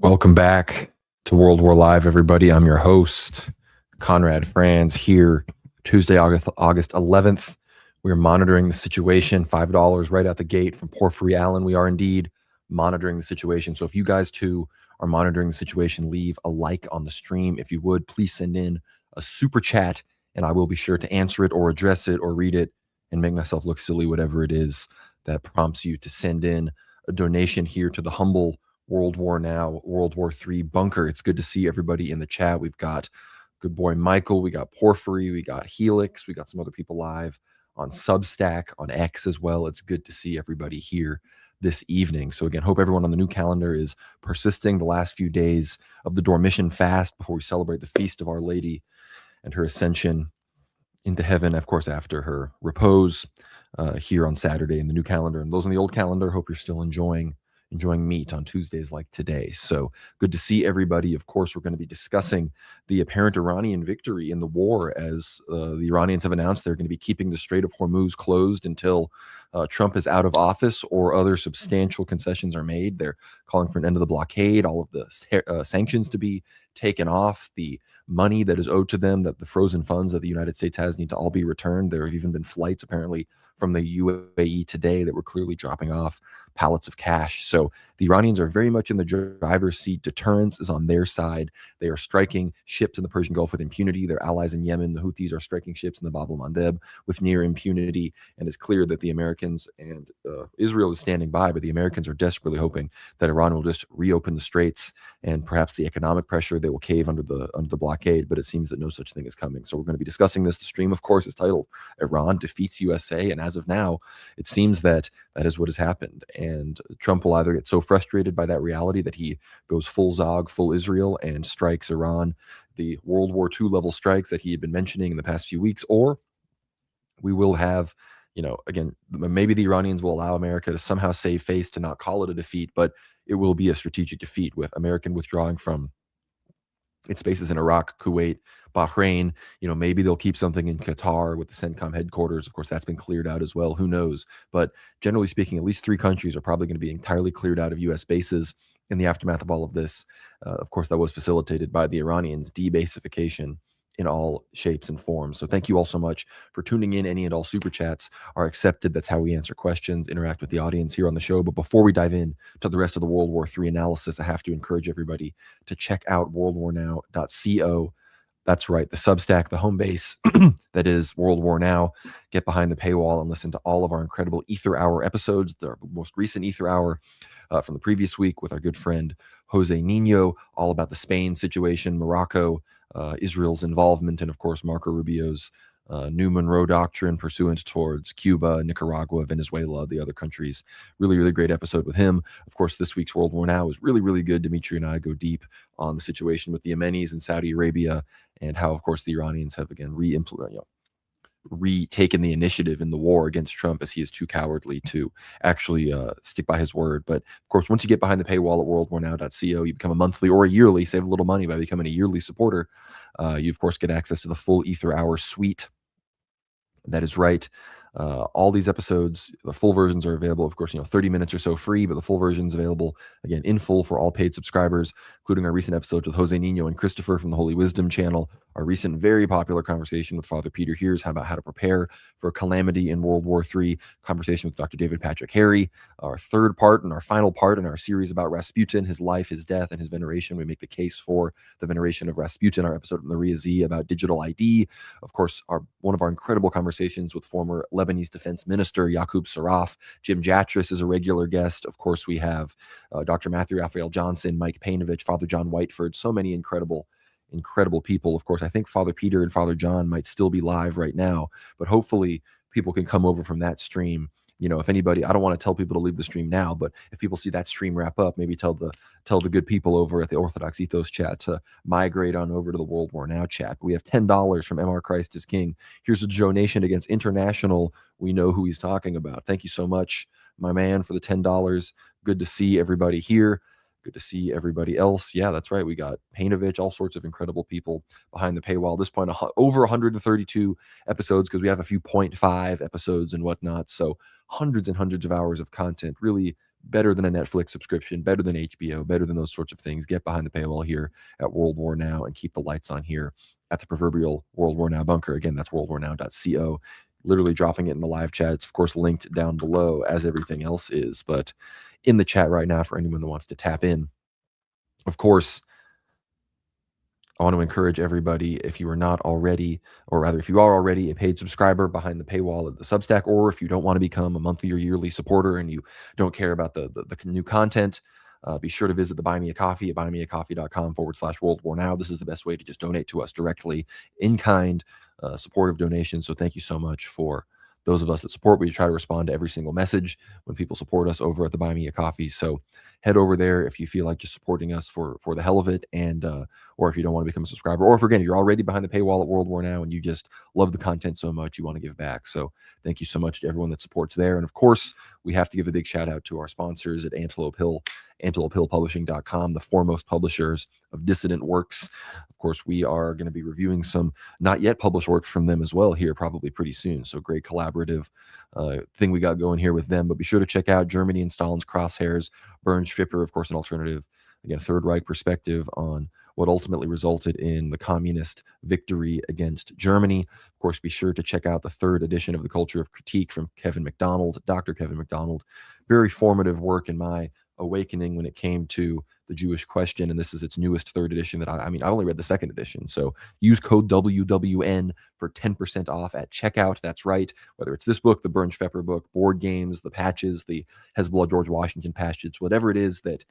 Welcome back to World War Live, everybody. I'm your host, Conrad Franz, here Tuesday, August 11th. We're monitoring the situation, $5 right out the gate from Porphyry Allen. We are indeed monitoring the situation. So if you guys too are monitoring the situation, leave a like on the stream. If you would, please send in a super chat, and I will be sure to answer it or address it or read it and make myself look silly, whatever it is that prompts you to send in a donation here to the humble World War Now, World War III bunker. It's good to see everybody in the chat. We've got good boy Michael, we got Porphyry, we got Helix, we got some other people live on Substack, on X as well. It's good to see everybody here this evening. So again, hope everyone on the new calendar is persisting the last few days of the Dormition fast before we celebrate the feast of Our Lady and her ascension into heaven, of course, after her repose here on Saturday in the new calendar. And those on the old calendar, hope you're still enjoying meat on Tuesdays like today. So good to see everybody. Of course, we're going to be discussing the apparent Iranian victory in the war, as the Iranians have announced they're going to be keeping the Strait of Hormuz closed until Trump is out of office or other substantial concessions are made. They're calling for an end of the blockade, all of the sanctions to be taken off, the money that is owed to them, that the frozen funds that the United States has, need to all be returned. There have even been flights apparently from the UAE today that were clearly dropping off pallets of cash. So the Iranians are very much in the driver's seat. Deterrence is on their side. They are striking ships in the Persian Gulf with impunity. Their allies in Yemen, the Houthis, are striking ships in the Bab el-Mandeb with near impunity. And it's clear that the Americans and Israel is standing by, but the Americans are desperately hoping that Iran will just reopen the straits, and perhaps the economic pressure, they will cave under the blockade. But it seems that no such thing is coming. So we're going to be discussing this. The stream, of course, is titled "Iran Defeats USA," and as of now, it seems that that is what has happened. And Trump will either get so frustrated by that reality that he goes full Zog, full Israel, and strikes Iran, the World War II level strikes that he had been mentioning in the past few weeks, or we will have, again, maybe the Iranians will allow America to somehow save face, to not call it a defeat, but it will be a strategic defeat, with American withdrawing from its bases in Iraq, Kuwait, Bahrain. Maybe they'll keep something in Qatar with the CENTCOM headquarters. Of course, that's been cleared out as well. Who knows? But generally speaking, at least 3 countries are probably going to be entirely cleared out of U.S. bases in the aftermath of all of this. Of course, that was facilitated by the Iranians' debasification in all shapes and forms. So thank you all so much for tuning in. Any and all super chats are accepted. That's how we answer questions, interact with the audience here on the show. But before we dive in to the rest of the World War III analysis, I have to encourage everybody to check out worldwarnow.co. That's right, the Substack, the home base that is World War Now. Get behind the paywall and listen to all of our incredible Ether Hour episodes. The most recent Ether Hour from the previous week with our good friend Jose Nino, all about the Spain situation, Morocco, Israel's involvement, and of course Marco Rubio's New Monroe Doctrine pursuant towards Cuba, Nicaragua, Venezuela, the other countries. Really, really great episode with him. Of course, this week's World War Now is really, really good. Dimitri and I go deep on the situation with the Yemenis in Saudi Arabia, and how, of course, the Iranians have again retaken the initiative in the war against Trump, as he is too cowardly to actually stick by his word. But of course, once you get behind the paywall at worldwarnow.co, you become a monthly or a yearly, save a little money by becoming a yearly supporter. You, of course, get access to the full Ether Hour suite. That is right. All these episodes, the full versions are available, of course, 30 minutes or so free, but the full version's available, again, in full for all paid subscribers, including our recent episodes with Jose Nino and Christopher from the Holy Wisdom channel, our recent very popular conversation with Father Peter Here's about how to prepare for a calamity in World War III, conversation with Dr. David Patrick Harry, our third part and our final part in our series about Rasputin, his life, his death, and his veneration. We make the case for the veneration of Rasputin, our episode with Maria Z about digital ID. Of course, one of our incredible conversations with former Lebanese defense minister Yaqub Saraf. Jim Jatris is a regular guest. Of course, we have Dr. Matthew Raphael Johnson, Mike Painovich, Father John Whiteford, so many incredible people. Of course, I think Father Peter and Father John might still be live right now, but hopefully people can come over from that stream. If anybody, I don't want to tell people to leave the stream now, but if people see that stream wrap up, maybe tell the good people over at the Orthodox Ethos chat to migrate on over to the World War Now chat. We have $10 from MR Christ is King. Here's a donation against International. We know who he's talking about. Thank you so much, my man, for the $10. Good to see everybody here. Good to see everybody else. Yeah, that's right. We got Painovich, all sorts of incredible people behind the paywall. At this point, over 132 episodes, because we have a few 0.5 episodes and whatnot. So hundreds and hundreds of hours of content. Really better than a Netflix subscription, better than HBO, better than those sorts of things. Get behind the paywall here at World War Now and keep the lights on here at the proverbial World War Now bunker. Again, that's worldwarnow.co. Literally dropping it in the live chat. It's, of course, linked down below as everything else is, but in the chat right now for anyone that wants to tap in. Of course, I want to encourage everybody, if you are not already, or rather, if you are already a paid subscriber behind the paywall at the Substack, or if you don't want to become a monthly or yearly supporter and you don't care about the new content, be sure to visit the Buy Me a Coffee at buymeacoffee.com/World War Now. This is the best way to just donate to us directly in kind, supportive donations. So thank you so much for those of us that support. We try to respond to every single message when people support us over at the Buy Me a Coffee. So head over there if you feel like just supporting us for the hell of it, and or if you don't want to become a subscriber, or if again you're already behind the paywall at World War Now and you just love the content so much you want to give back. So thank you so much to everyone that supports there. And of course, we have to give a big shout out to our sponsors at Antelope Hill, AntelopeHillPublishing.com, the foremost publishers of dissident works. Of course, we are going to be reviewing some not yet published works from them as well here probably pretty soon. So great collaborative thing we got going here with them. But be sure to check out Germany in Stalin's Crosshairs, Bernd Schiffer, of course, an alternative, again, Third Reich perspective on what ultimately resulted in the communist victory against Germany. Of course, be sure to check out the third edition of The Culture of Critique from Kevin MacDonald, Dr. Kevin MacDonald. Very formative work in my awakening when it came to the Jewish question, and this is its newest third edition that I only read the second edition. So use code WWN for 10% off at checkout. That's right. Whether it's this book, the Bernd Schiffer book, board games, the patches, the Hezbollah George Washington patches, whatever it is that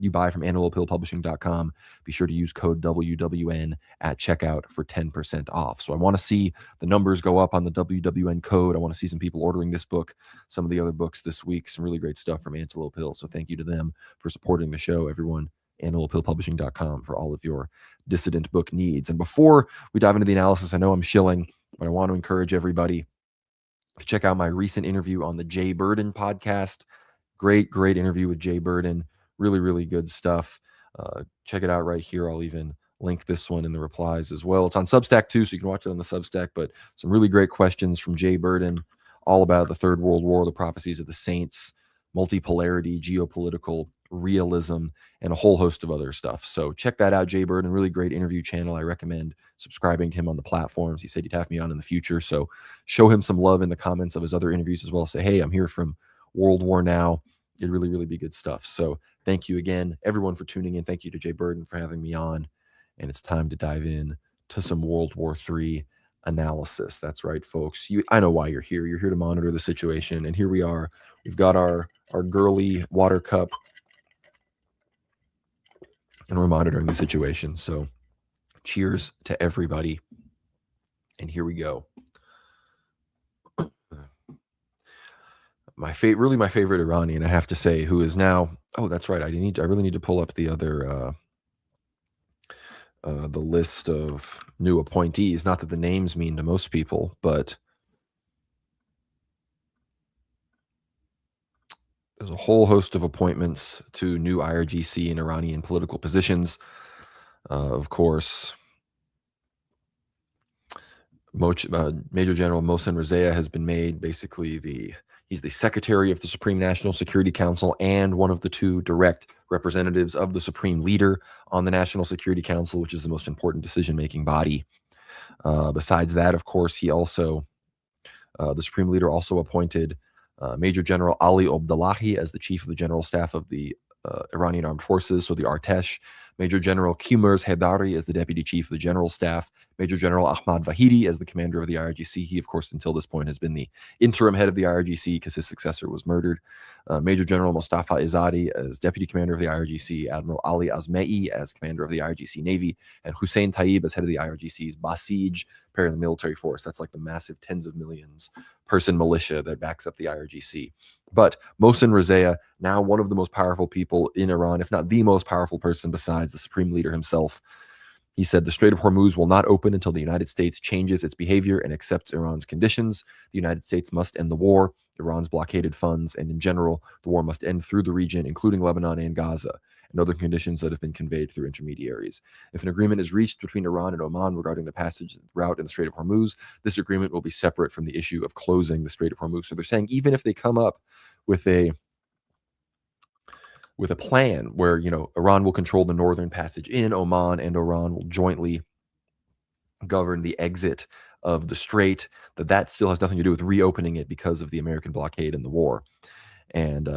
you buy from AntelopeHillPublishing.com, be sure to use code WWN at checkout for 10% off. So I want to see the numbers go up on the WWN code. I want to see some people ordering this book, some of the other books this week, some really great stuff from Antelope Hill. So thank you to them for supporting the show, everyone. AntelopeHillPublishing.com for all of your dissident book needs. And before we dive into the analysis, I know I'm shilling, but I want to encourage everybody to check out my recent interview on the Jay Burden podcast. Great interview with Jay Burden. Really, really good stuff. Check it out right here. I'll even link this one in the replies as well. It's on Substack too, so you can watch it on the Substack, but some really great questions from Jay Burden, all about the Third World War, the prophecies of the saints, multipolarity, geopolitical realism, and a whole host of other stuff. So check that out, Jay Burden. Really great interview channel. I recommend subscribing to him on the platforms. He said he'd have me on in the future, so show him some love in the comments of his other interviews as well. Say, hey, I'm here from World War Now. It'd really, really be good stuff. So thank you again, everyone, for tuning in. Thank you to Jay Burden for having me on. And it's time to dive in to some World War III analysis. That's right, folks. I know why you're here. You're here to monitor the situation. And here we are. We've got our girly water cup, and we're monitoring the situation. So cheers to everybody. And here we go. My favorite Iranian, I have to say, who is now, oh, that's right. I really need to pull up the other, the list of new appointees. Not that the names mean to most people, but there's a whole host of appointments to new IRGC and Iranian political positions. Of course, Major General Mohsen Rezaian has been made basically he's the secretary of the Supreme National Security Council and one of the two direct representatives of the Supreme Leader on the National Security Council, which is the most important decision-making body. Besides that, of course, the Supreme Leader also appointed Major General Ali Abdullahi as the chief of the general staff of the Iranian Armed Forces, so the Artesh. Major General Qimers Haidari as the deputy chief of the general staff. Major General Ahmad Vahidi as the commander of the IRGC. He, of course, until this point has been the interim head of the IRGC because his successor was murdered. Major General Mustafa Izadi as deputy commander of the IRGC. Admiral Ali Azmei as commander of the IRGC Navy. And Hussein Tayyib as head of the IRGC's Basij paramilitary force. That's like the massive tens of millions person militia that backs up the IRGC. But Mohsen Rezaian, now one of the most powerful people in Iran, if not the most powerful person besides the Supreme Leader himself, he said the Strait of Hormuz will not open until the United States changes its behavior and accepts Iran's conditions. The United States must end the war, Iran's blockaded funds, and in general, the war must end through the region, including Lebanon and Gaza, and other conditions that have been conveyed through intermediaries. If an agreement is reached between Iran and Oman regarding the passage route in the Strait of Hormuz, this agreement will be separate from the issue of closing the Strait of Hormuz. So they're saying even if they come up with a with a plan where, Iran will control the northern passage in. Oman and Iran will jointly govern the exit of the strait. That still has nothing to do with reopening it because of the American blockade and the war. And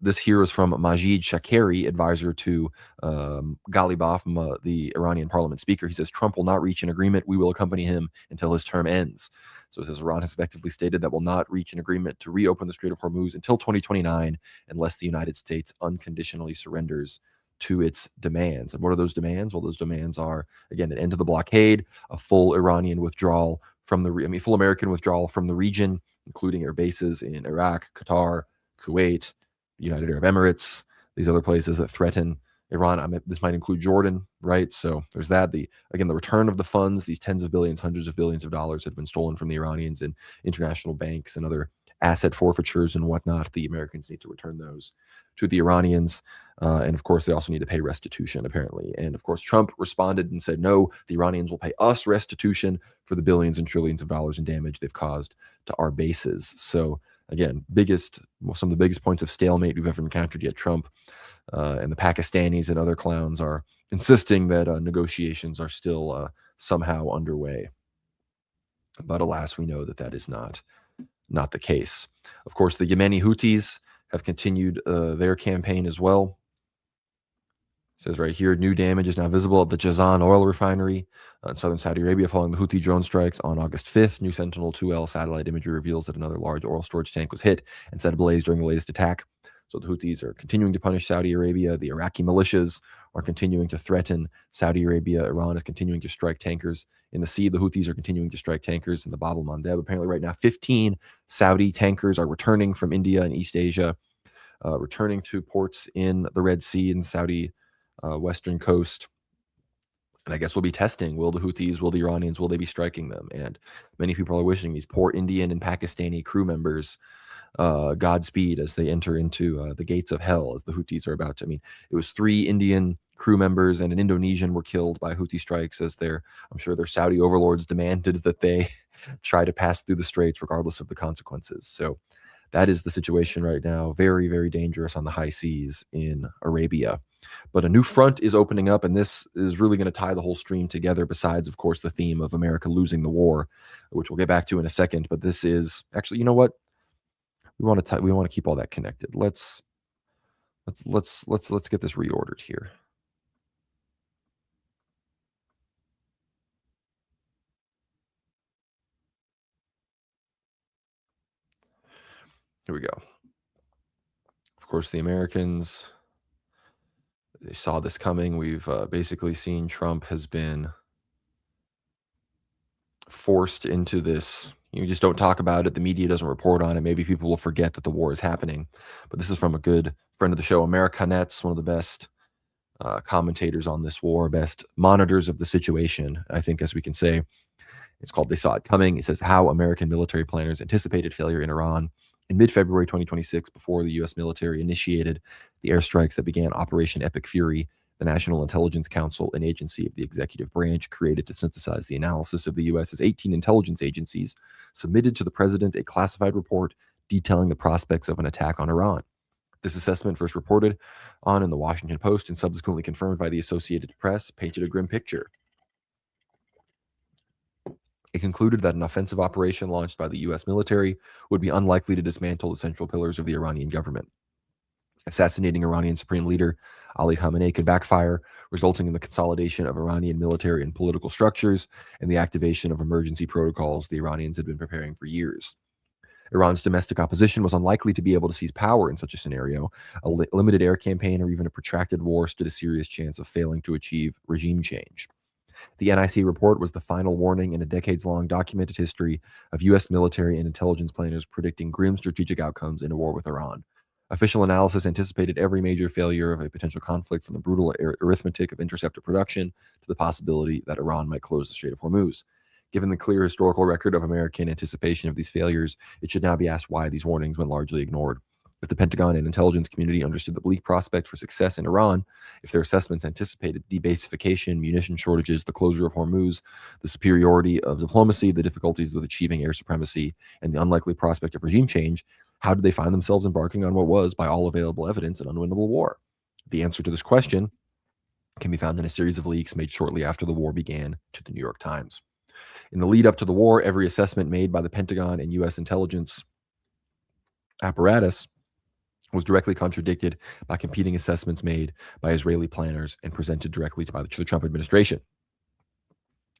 this here is from Majid Shakeri, advisor to Ghalibaf, the Iranian parliament speaker. He says Trump will not reach an agreement. We will accompany him until his term ends. So it says Iran has effectively stated that will not reach an agreement to reopen the Strait of Hormuz until 2029 unless the United States unconditionally surrenders to its demands. And what are those demands? Well, those demands are, again, an end to the blockade, a full Iranian withdrawal from full American withdrawal from the region, including air bases in Iraq, Qatar, Kuwait, the United Arab Emirates, these other places that threaten Iran. This might include Jordan, right? So there's that. The return of the funds, these tens of billions, hundreds of billions of dollars had been stolen from the Iranians in international banks and other asset forfeitures and whatnot. The Americans need to return those to the Iranians. And of course, they also need to pay restitution, apparently. And of course, Trump responded and said, no, the Iranians will pay us restitution for the billions and trillions of dollars in damage they've caused to our bases. So again, some of the biggest points of stalemate we've ever encountered, yet Trump and the Pakistanis and other clowns are insisting that negotiations are still somehow underway. But alas, we know that is not the case. Of course, the Yemeni Houthis have continued their campaign as well. It says right here, new damage is now visible at the Jazan oil refinery in southern Saudi Arabia following the Houthi drone strikes on August 5th. New Sentinel-2L satellite imagery reveals that another large oil storage tank was hit and set ablaze during the latest attack. So the Houthis are continuing to punish Saudi Arabia. The Iraqi militias are continuing to threaten Saudi Arabia. Iran is continuing to strike tankers in the sea. The Houthis are continuing to strike tankers in the Bab el-Mandeb. Apparently right now, 15 Saudi tankers are returning from India and East Asia, returning to ports in the Red Sea and Saudi western coast. And I guess we'll be testing, will the Houthis, will the Iranians, will they be striking them? And many people are wishing these poor Indian and Pakistani crew members Godspeed as they enter into the gates of hell, as the Houthis are about to. It was 3 Indian crew members and an Indonesian were killed by Houthi strikes as I'm sure their Saudi overlords demanded that they try to pass through the straits regardless of the consequences. So that is the situation right now. Very, very dangerous on the high seas in Arabia. But a new front is opening up, and this is really going to tie the whole stream together, besides, of course, the theme of America losing the war, which we'll get back to in a second. But this is actually, you know what? We want to keep all that connected. Let's get this reordered here. Here we go. Of course, the Americans, they saw this coming. We've basically seen Trump has been forced into this. You just don't talk about it. The media doesn't report on it. Maybe people will forget that the war is happening. But this is from a good friend of the show, Americanet's, one of the best commentators on this war, best monitors of the situation, I think, as we can say. It's called They Saw It Coming. It says how American military planners anticipated failure in Iran in mid-February 2026 before the U.S. military initiated the airstrikes that began Operation Epic Fury, the National Intelligence Council, an agency of the executive branch created to synthesize the analysis of the U.S.'s 18 intelligence agencies, submitted to the president a classified report detailing the prospects of an attack on Iran. This assessment, first reported on in the Washington Post and subsequently confirmed by the Associated Press, painted a grim picture. It concluded that an offensive operation launched by the U.S. military would be unlikely to dismantle the central pillars of the Iranian government. Assassinating Iranian Supreme Leader Ali Khamenei could backfire, resulting in the consolidation of Iranian military and political structures and the activation of emergency protocols the Iranians had been preparing for years. Iran's domestic opposition was unlikely to be able to seize power in such a scenario. A limited air campaign or even a protracted war stood a serious chance of failing to achieve regime change. The NIC report was the final warning in a decades-long documented history of U.S. military and intelligence planners predicting grim strategic outcomes in a war with Iran. Official analysis anticipated every major failure of a potential conflict, from the brutal arithmetic of interceptor production to the possibility that Iran might close the Strait of Hormuz. Given the clear historical record of American anticipation of these failures, it should now be asked why these warnings went largely ignored. If the Pentagon and intelligence community understood the bleak prospect for success in Iran, if their assessments anticipated debasification, munition shortages, the closure of Hormuz, the superiority of diplomacy, the difficulties with achieving air supremacy, and the unlikely prospect of regime change, how did they find themselves embarking on what was, by all available evidence, an unwinnable war? The answer to this question can be found in a series of leaks made shortly after the war began to the New York Times. In the lead up to the war, every assessment made by the Pentagon and U.S. intelligence apparatus was directly contradicted by competing assessments made by Israeli planners and presented directly to the Trump administration.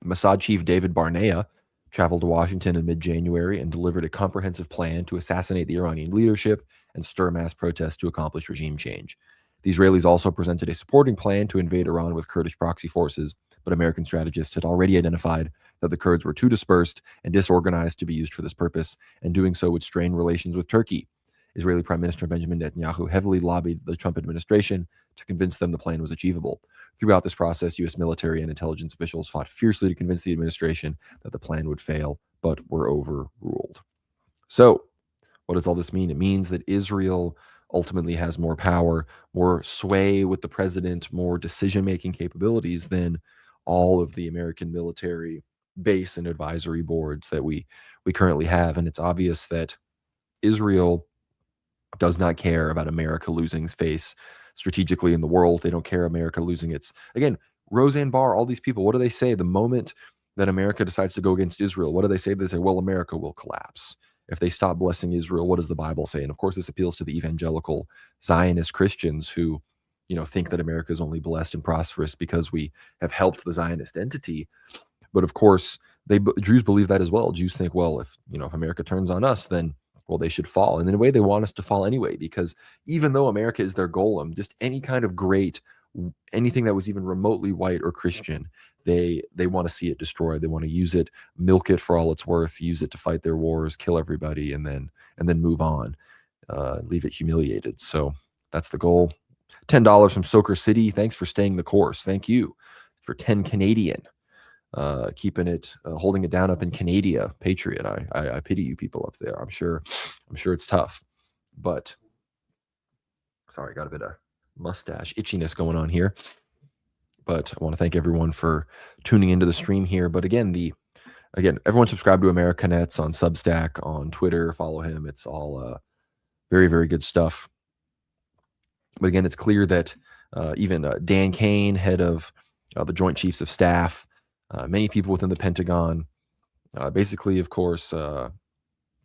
Mossad chief David Barnea traveled to Washington in mid-January and delivered a comprehensive plan to assassinate the Iranian leadership and stir mass protests to accomplish regime change. The Israelis also presented a supporting plan to invade Iran with Kurdish proxy forces, but American strategists had already identified that the Kurds were too dispersed and disorganized to be used for this purpose, and doing so would strain relations with Turkey. Israeli Prime Minister Benjamin Netanyahu heavily lobbied the Trump administration to convince them the plan was achievable. Throughout this process, U.S. military and intelligence officials fought fiercely to convince the administration that the plan would fail, but were overruled. So, what does all this mean? It means that Israel ultimately has more power, more sway with the president, more decision-making capabilities than all of the American military base and advisory boards that we currently have. And it's obvious that Israel does not care about America losing face strategically in the world. They don't care America losing its, again, Roseanne Barr, all these people, what do they say? The moment that America decides to go against Israel, what do they say? They say, well, America will collapse. If they stop blessing Israel, what does the Bible say? And of course, this appeals to the evangelical Zionist Christians who, think that America is only blessed and prosperous because we have helped the Zionist entity. But of course, Jews believe that as well. Jews think, well, if America turns on us, then they should fall. And in a way, they want us to fall anyway, because even though America is their golem, just any kind of great, anything that was even remotely white or Christian, they want to see it destroyed. They want to use it, milk it for all it's worth, use it to fight their wars, kill everybody, and then move on, leave it humiliated. So that's the goal. $10 from Soaker City. Thanks for staying the course. Thank you for 10 Canadian. Keeping it, holding it down up in Canada, Patriot. I pity you people up there. I'm sure it's tough, but sorry, got a bit of mustache itchiness going on here. But I want to thank everyone for tuning into the stream here. But again, everyone subscribe to AmericaNets on Substack, on Twitter. Follow him. It's all very, very good stuff. But again, it's clear that even Dan Kane, head of the Joint Chiefs of Staff, many people within the Pentagon, basically, of course,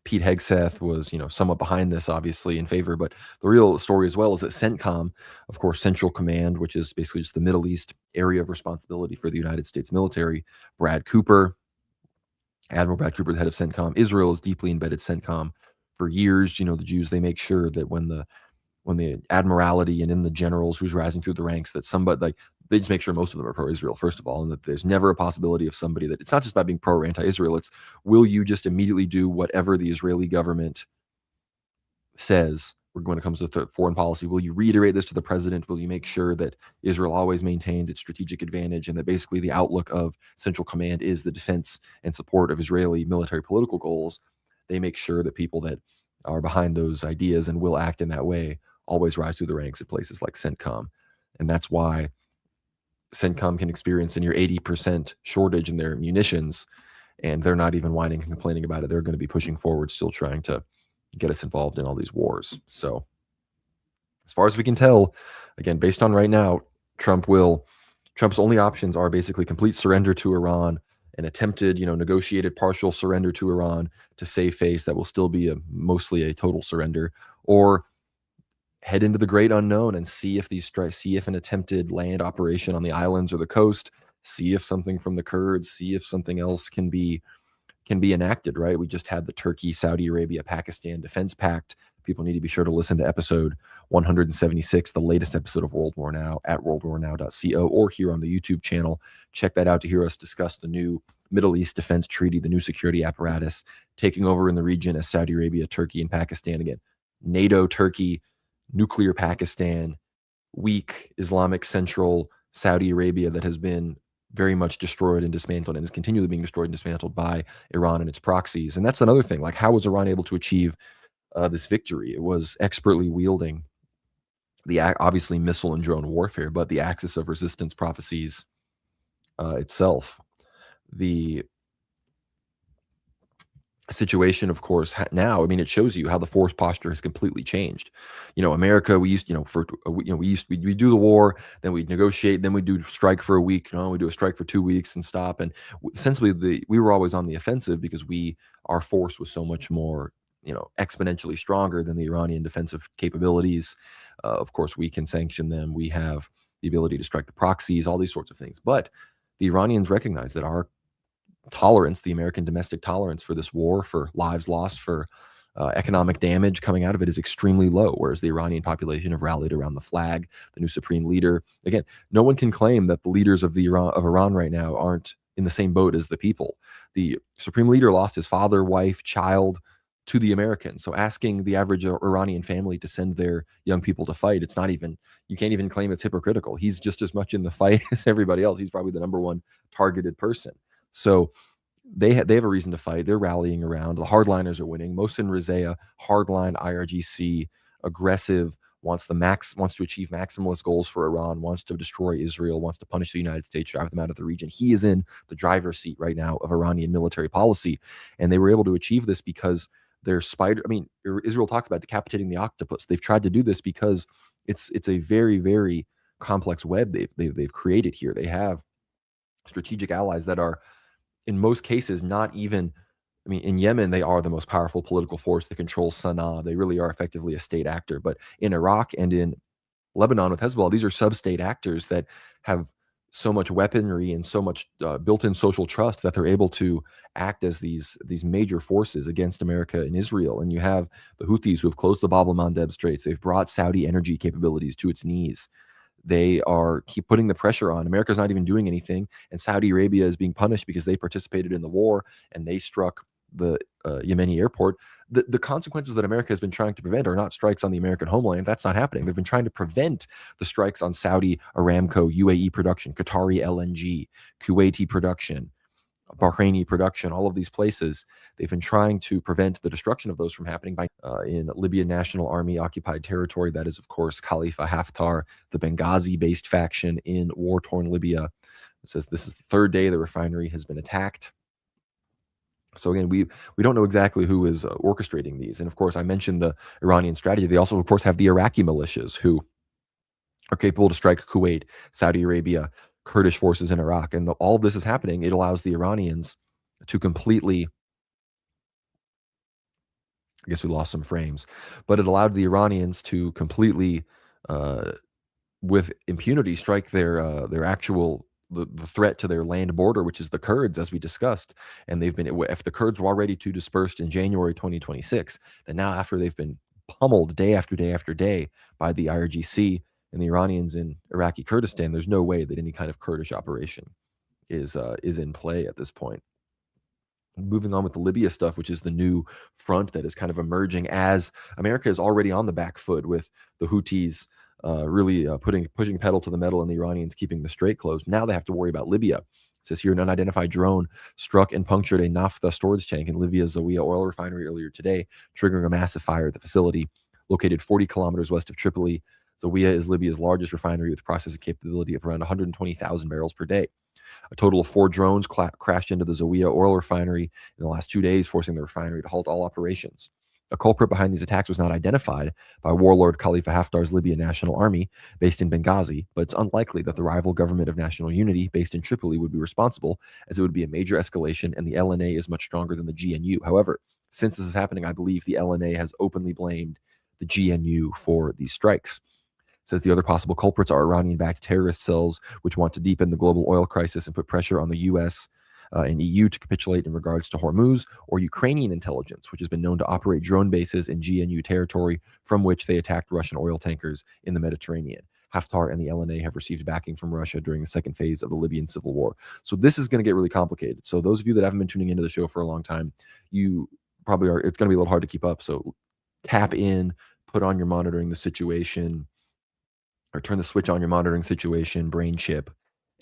Pete Hegseth was, somewhat behind this, obviously in favor. But the real story as well is that CENTCOM, of course, Central Command, which is basically just the Middle East area of responsibility for the United States military, Admiral Brad Cooper, the head of CENTCOM. Israel has deeply embedded CENTCOM for years. The Jews, they make sure that when the admiralty and in the generals who's rising through the ranks, that somebody, they just make sure most of them are pro-Israel, first of all, and that there's never a possibility of somebody that it's not just about being pro or anti-Israel. It's, will you just immediately do whatever the Israeli government says when it comes to foreign policy? Will you reiterate this to the president? Will you make sure that Israel always maintains its strategic advantage, and that basically the outlook of Central Command is the defense and support of Israeli military political goals? They make sure that people that are behind those ideas and will act in that way always rise through the ranks at places like CENTCOM. And that's why CENTCOM can experience a near 80% shortage in their munitions, and they're not even whining and complaining about it. They're going to be pushing forward, still trying to get us involved in all these wars. So as far as we can tell, again, based on right now, Trump's only options are basically complete surrender to Iran, an attempted, negotiated partial surrender to Iran to save face that will still be mostly a total surrender, or head into the great unknown and see if an attempted land operation on the islands or the coast, see if something from the Kurds, see if something else can be enacted, right? We just had the Turkey, Saudi Arabia, Pakistan Defense Pact. People need to be sure to listen to episode 176, the latest episode of World War Now, at worldwarnow.co, or here on the YouTube channel. Check that out to hear us discuss the new Middle East Defense Treaty, the new security apparatus taking over in the region as Saudi Arabia, Turkey, and Pakistan. Again, NATO, Turkey, nuclear Pakistan, weak Islamic central Saudi Arabia that has been very much destroyed and dismantled and is continually being destroyed and dismantled by Iran and its proxies. And that's another thing. Like, how was Iran able to achieve this victory? It was expertly wielding obviously missile and drone warfare, but the axis of resistance Prophecies itself. The situation, of course, now, I mean, it shows you how the force posture has completely changed. America, we used, for, we do the war, then we'd negotiate, then we do strike for a week, we do a strike for 2 weeks and stop. And essentially, we were always on the offensive because our force was so much more, exponentially stronger than the Iranian defensive capabilities. Of course, we can sanction them. We have the ability to strike the proxies, all these sorts of things. But the Iranians recognize that our tolerance, the American domestic tolerance for this war, for lives lost, for economic damage coming out of it is extremely low, whereas the Iranian population have rallied around the flag, the new supreme leader. Again, no one can claim that the leaders of Iran right now aren't in the same boat as the people. The supreme leader lost his father, wife, child to the Americans. So asking the average Iranian family to send their young people to fight, it's not even, you can't even claim it's hypocritical. He's just as much in the fight as everybody else. He's probably the number one targeted person. So they have a reason to fight. They're rallying around. The hardliners are winning. Mohsen Rezaian, hardline IRGC, aggressive, wants to achieve maximalist goals for Iran, wants to destroy Israel, wants to punish the United States, drive them out of the region. He is in the driver's seat right now of Iranian military policy, and they were able to achieve this because Israel talks about decapitating the octopus. They've tried to do this because it's a very, very complex web they've created here. They have strategic allies that are, in most cases, not even, in Yemen, they are the most powerful political force that controls Sana'a. They really are effectively a state actor. But in Iraq and in Lebanon with Hezbollah, these are sub-state actors that have so much weaponry and so much built-in social trust that they're able to act as these major forces against America and Israel. And you have the Houthis who have closed the Bab el-Mandeb Straits. They've brought Saudi energy capabilities to its knees. They keep putting the pressure on. America's not even doing anything, and Saudi Arabia is being punished because they participated in the war and they struck the Yemeni airport. The consequences that America has been trying to prevent are not strikes on the American homeland. That's not happening. They've been trying to prevent the strikes on Saudi Aramco, UAE production, Qatari LNG, Kuwaiti production, Bahraini production, all of these places. They've been trying to prevent the destruction of those from happening by in Libyan National Army occupied territory. That is, of course, Khalifa Haftar, the Benghazi-based faction in war-torn Libya. It says this is the third day the refinery has been attacked. So again, we don't know exactly who is orchestrating these. And of course, I mentioned the Iranian strategy. They also, of course, have the Iraqi militias who are capable to strike Kuwait, Saudi Arabia, Kurdish forces in Iraq. And all of this is happening. It allows the Iranians to completely, I guess we lost some frames, but it allowed the Iranians to completely, with impunity, strike their actual, the threat to their land border, which is the Kurds, as we discussed. And if the Kurds were already too dispersed in January 2026, then now after they've been pummeled day after day after day by the IRGC and the Iranians in Iraqi Kurdistan, there's no way that any kind of Kurdish operation is in play at this point. Moving on with the Libya stuff, which is the new front that is kind of emerging as America is already on the back foot with the Houthis really pushing pedal to the metal and the Iranians keeping the strait closed. Now they have to worry about Libya. It says here, an unidentified drone struck and punctured a naphtha storage tank in Libya's Zawiya oil refinery earlier today, triggering a massive fire at the facility. Located 40 kilometers west of Tripoli, Zawiya is Libya's largest refinery with a processing capability of around 120,000 barrels per day. A total of 4 drones crashed into the Zawiya oil refinery in the last 2 days, forcing the refinery to halt all operations. A culprit behind these attacks was not identified by warlord Khalifa Haftar's Libyan National Army, based in Benghazi, but it's unlikely that the rival government of national unity, based in Tripoli, would be responsible, as it would be a major escalation, and the LNA is much stronger than the GNU. However, since this is happening, I believe the LNA has openly blamed the GNU for these strikes. It says the other possible culprits are Iranian-backed terrorist cells, which want to deepen the global oil crisis and put pressure on the U.S. And EU to capitulate in regards to Hormuz, or Ukrainian intelligence, which has been known to operate drone bases in GNU territory from which they attacked Russian oil tankers in the Mediterranean. Haftar and the LNA have received backing from Russia during the second phase of the Libyan civil war. So this is going to get really complicated. So those of you that haven't been tuning into the show for a long time, you probably are, it's going to be a little hard to keep up. So tap in, put on your monitoring the situation, or turn the switch on your monitoring situation, brain chip,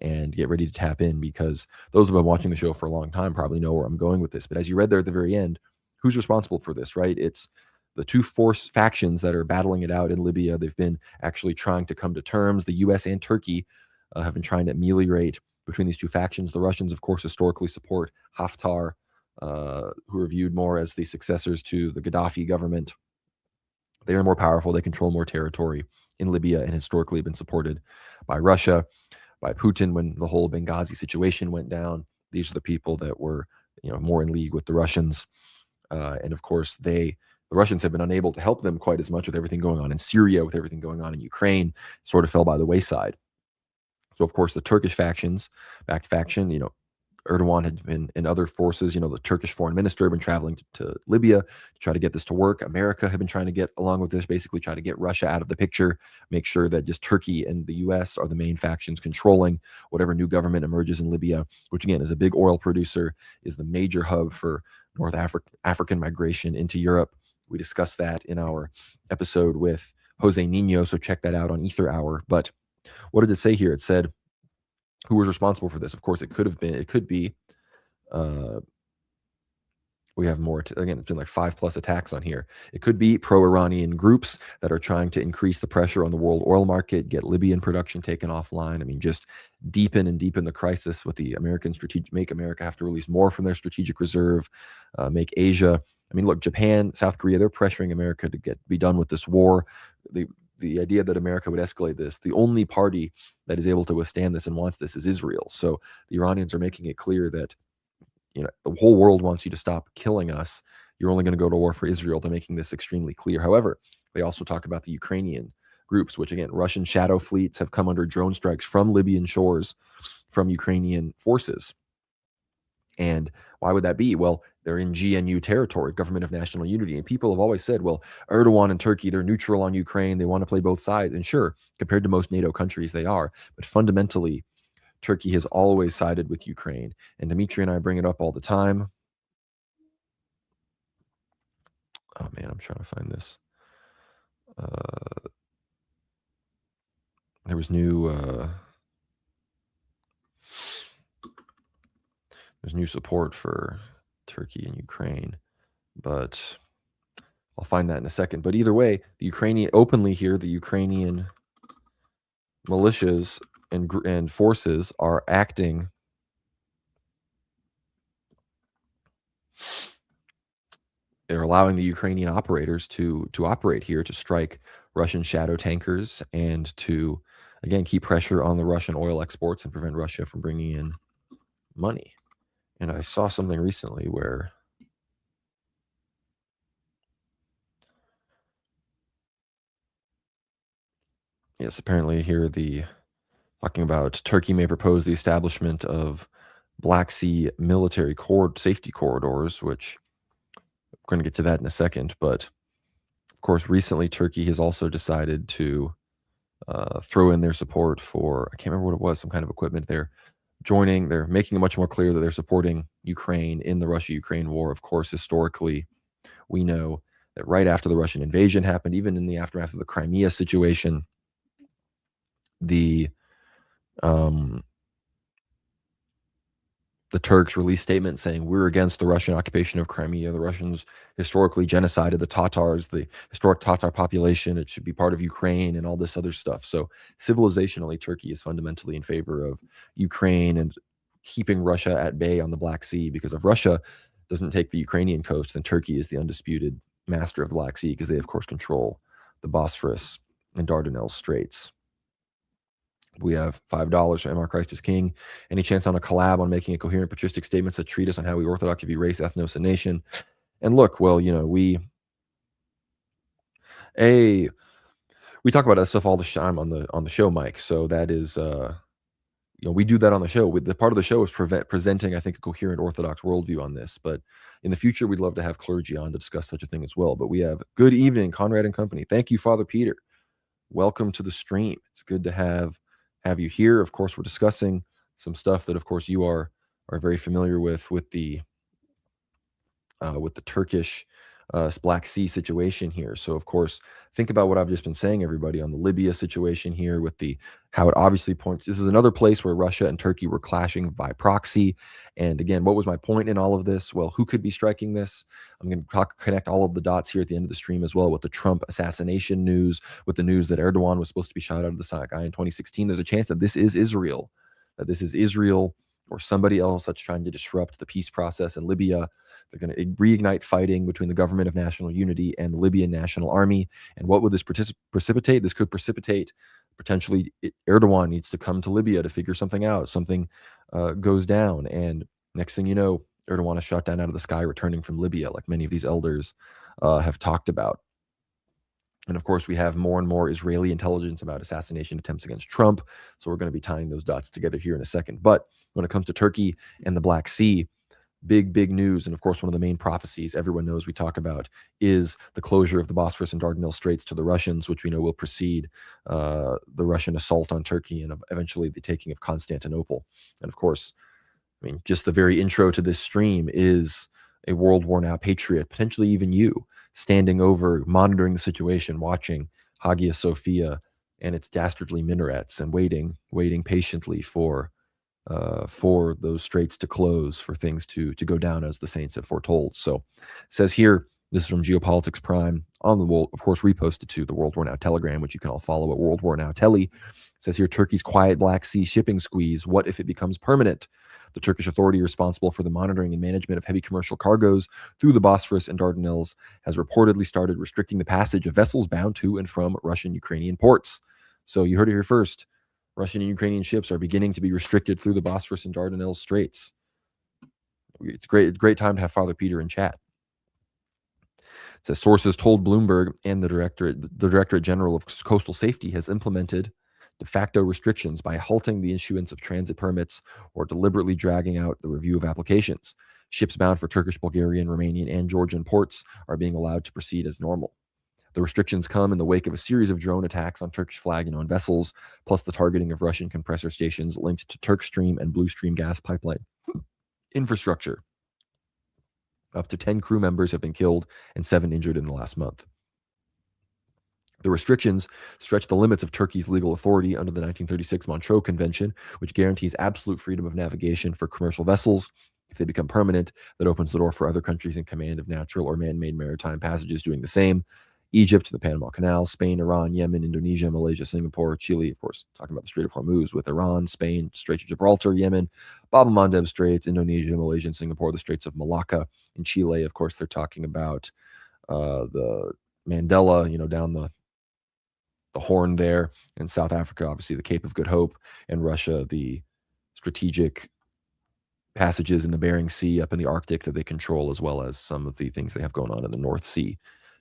and get ready to tap in, because those who have been watching the show for a long time probably know where I'm going with this. But as you read there at the very end, who's responsible for this, right? It's the two force factions that are battling it out in Libya. They've been actually trying to come to terms. The U.S. and Turkey have been trying to ameliorate between these two factions. The Russians, of course, historically support Haftar who are viewed more as the successors to the Gaddafi government. They are more powerful. They control more territory in Libya and historically have been supported by Russia, by Putin when the whole Benghazi situation went down. These are the people that were, more in league with the Russians. And of course, the Russians have been unable to help them quite as much with everything going on in Syria, with everything going on in Ukraine, sort of fell by the wayside. So, of course, the Turkish backed faction, Erdogan had been, and other forces, the Turkish foreign minister had been traveling to Libya to try to get this to work. America had been trying to get along with this, basically try to get Russia out of the picture, make sure that just Turkey and the US are the main factions controlling whatever new government emerges in Libya, which again is a big oil producer, is the major hub for North African migration into Europe. We discussed that in our episode with Jose Nino, so check that out on Ether Hour. But what did it say here? It said, who was responsible for this? Of course, it could be, we have more, again, it's been like 5+ attacks on here. It could be pro-Iranian groups that are trying to increase the pressure on the world oil market, get Libyan production taken offline. I mean, just deepen the crisis with the American make America have to release more from their strategic reserve, make Asia. I mean, look, Japan, South Korea, they're pressuring America to be done with this war. The idea that America would escalate this, the only party that is able to withstand this and wants this is Israel. So the Iranians are making it clear that, the whole world wants you to stop killing us. You're only going to go to war for Israel. They're making this extremely clear. However, they also talk about the Ukrainian groups, which again, Russian shadow fleets have come under drone strikes from Libyan shores from Ukrainian forces. And why would that be? Well, they're in GNU territory, Government of National Unity. And people have always said, well, Erdogan and Turkey, they're neutral on Ukraine. They want to play both sides. And sure, compared to most NATO countries, they are. But fundamentally, Turkey has always sided with Ukraine. And Dimitri and I bring it up all the time. Oh, man, I'm trying to find this. There was there's new support for Turkey and Ukraine, but I'll find that in a second. But either way, the Ukrainian militias and forces are acting they're allowing the Ukrainian operators to operate here, to strike Russian shadow tankers and to, again, keep pressure on the Russian oil exports and prevent Russia from bringing in money. And I saw something recently where yes, apparently here talking about Turkey may propose the establishment of Black Sea military safety corridors, which we're going to get to that in a second. But of course, recently Turkey has also decided to throw in their support for, I can't remember what it was, some kind of equipment. They're making it much more clear that they're supporting Ukraine in the Russia-Ukraine war. Of course, historically, we know that right after the Russian invasion happened, even in the aftermath of the Crimea situation, the Turks released statements saying we're against the Russian occupation of Crimea. The Russians historically genocided the Tatars, the historic Tatar population. It should be part of Ukraine and all this other stuff. So civilizationally, Turkey is fundamentally in favor of Ukraine and keeping Russia at bay on the Black Sea, because if Russia doesn't take the Ukrainian coast, then Turkey is the undisputed master of the Black Sea, because they, of course, control the Bosphorus and Dardanelles Straits. We have $5 from MR Christ is King. Any chance on a collab on making a coherent patristic statements that treat us on how we Orthodox view race, ethnos, and nation? And look, well, we talk about that stuff all the time on the show, Mike. So that is, we do that on the show. The part of the show is presenting, I think, a coherent Orthodox worldview on this. But in the future, we'd love to have clergy on to discuss such a thing as well. But we have good evening, Conrad and company. Thank you, Father Peter. Welcome to the stream. It's good to have you here. Of course, we're discussing some stuff that, of course, you are very familiar with the Turkish Black Sea situation here. So, of course, think about what I've just been saying, everybody, on the Libya situation here with how it obviously points. This is another place where Russia and Turkey were clashing by proxy. And again, what was my point in all of this? Well, who could be striking this? I'm going to connect all of the dots here at the end of the stream as well with the Trump assassination news, with the news that Erdogan was supposed to be shot out of the sky in 2016. There's a chance that this is Israel, or somebody else that's trying to disrupt the peace process in Libya. They're going to reignite fighting between the Government of National Unity and the Libyan National Army. And what would this precipitate? This could precipitate potentially Erdogan needs to come to Libya to figure something out. Something goes down, and next thing you know, Erdogan is shot down out of the sky returning from Libya, like many of these elders have talked about. And of course, we have more and more Israeli intelligence about assassination attempts against Trump. So we're going to be tying those dots together here in a second. But when it comes to Turkey and the Black Sea, big news. And of course, one of the main prophecies everyone knows we talk about is the closure of the Bosphorus and Dardanelles Straits to the Russians, which we know will precede the Russian assault on Turkey and eventually the taking of Constantinople. And of course, I mean, just the very intro to this stream is a World War Now patriot, potentially even you, standing over, monitoring the situation, watching Hagia Sophia and its dastardly minarets and waiting patiently for those straits to close, for things to go down as the saints have foretold. So it says here, this is from Geopolitics Prime on the world, of course, reposted to the World War Now Telegram, which you can all follow at World War Now Telly. It says here, Turkey's quiet Black Sea shipping squeeze. What if it becomes permanent? The Turkish authority responsible for the monitoring and management of heavy commercial cargoes through the Bosphorus and Dardanelles has reportedly started restricting the passage of vessels bound to and from Russian-Ukrainian ports. So you heard it here first. Russian and Ukrainian ships are beginning to be restricted through the Bosphorus and Dardanelles Straits. It's great time to have Father Peter in chat. It says sources told Bloomberg and the Directorate General of Coastal Safety has implemented de facto restrictions by halting the issuance of transit permits or deliberately dragging out the review of applications. Ships bound for Turkish, Bulgarian, Romanian, and Georgian ports are being allowed to proceed as normal. The restrictions come in the wake of a series of drone attacks on Turkish flag and owned vessels, plus the targeting of Russian compressor stations linked to Turkstream and Blue Stream gas pipeline infrastructure. Up to 10 crew members have been killed and 7 injured in the last month. The restrictions stretch the limits of Turkey's legal authority under the 1936 Montreux Convention, which guarantees absolute freedom of navigation for commercial vessels. If they become permanent, that opens the door for other countries in command of natural or man-made maritime passages doing the same. Egypt, the Panama Canal, Spain, Iran, Yemen, Indonesia, Malaysia, Singapore, Chile, of course, talking about the Strait of Hormuz with Iran, Spain, Strait of Gibraltar, Yemen, Bab el-Mandeb Straits, Indonesia, Malaysia, and Singapore, the Straits of Malacca. In Chile, of course, they're talking about the Mandela, down the Horn there. In South Africa, obviously, the Cape of Good Hope. And Russia, the strategic passages in the Bering Sea up in the Arctic that they control, as well as some of the things they have going on in the North Sea.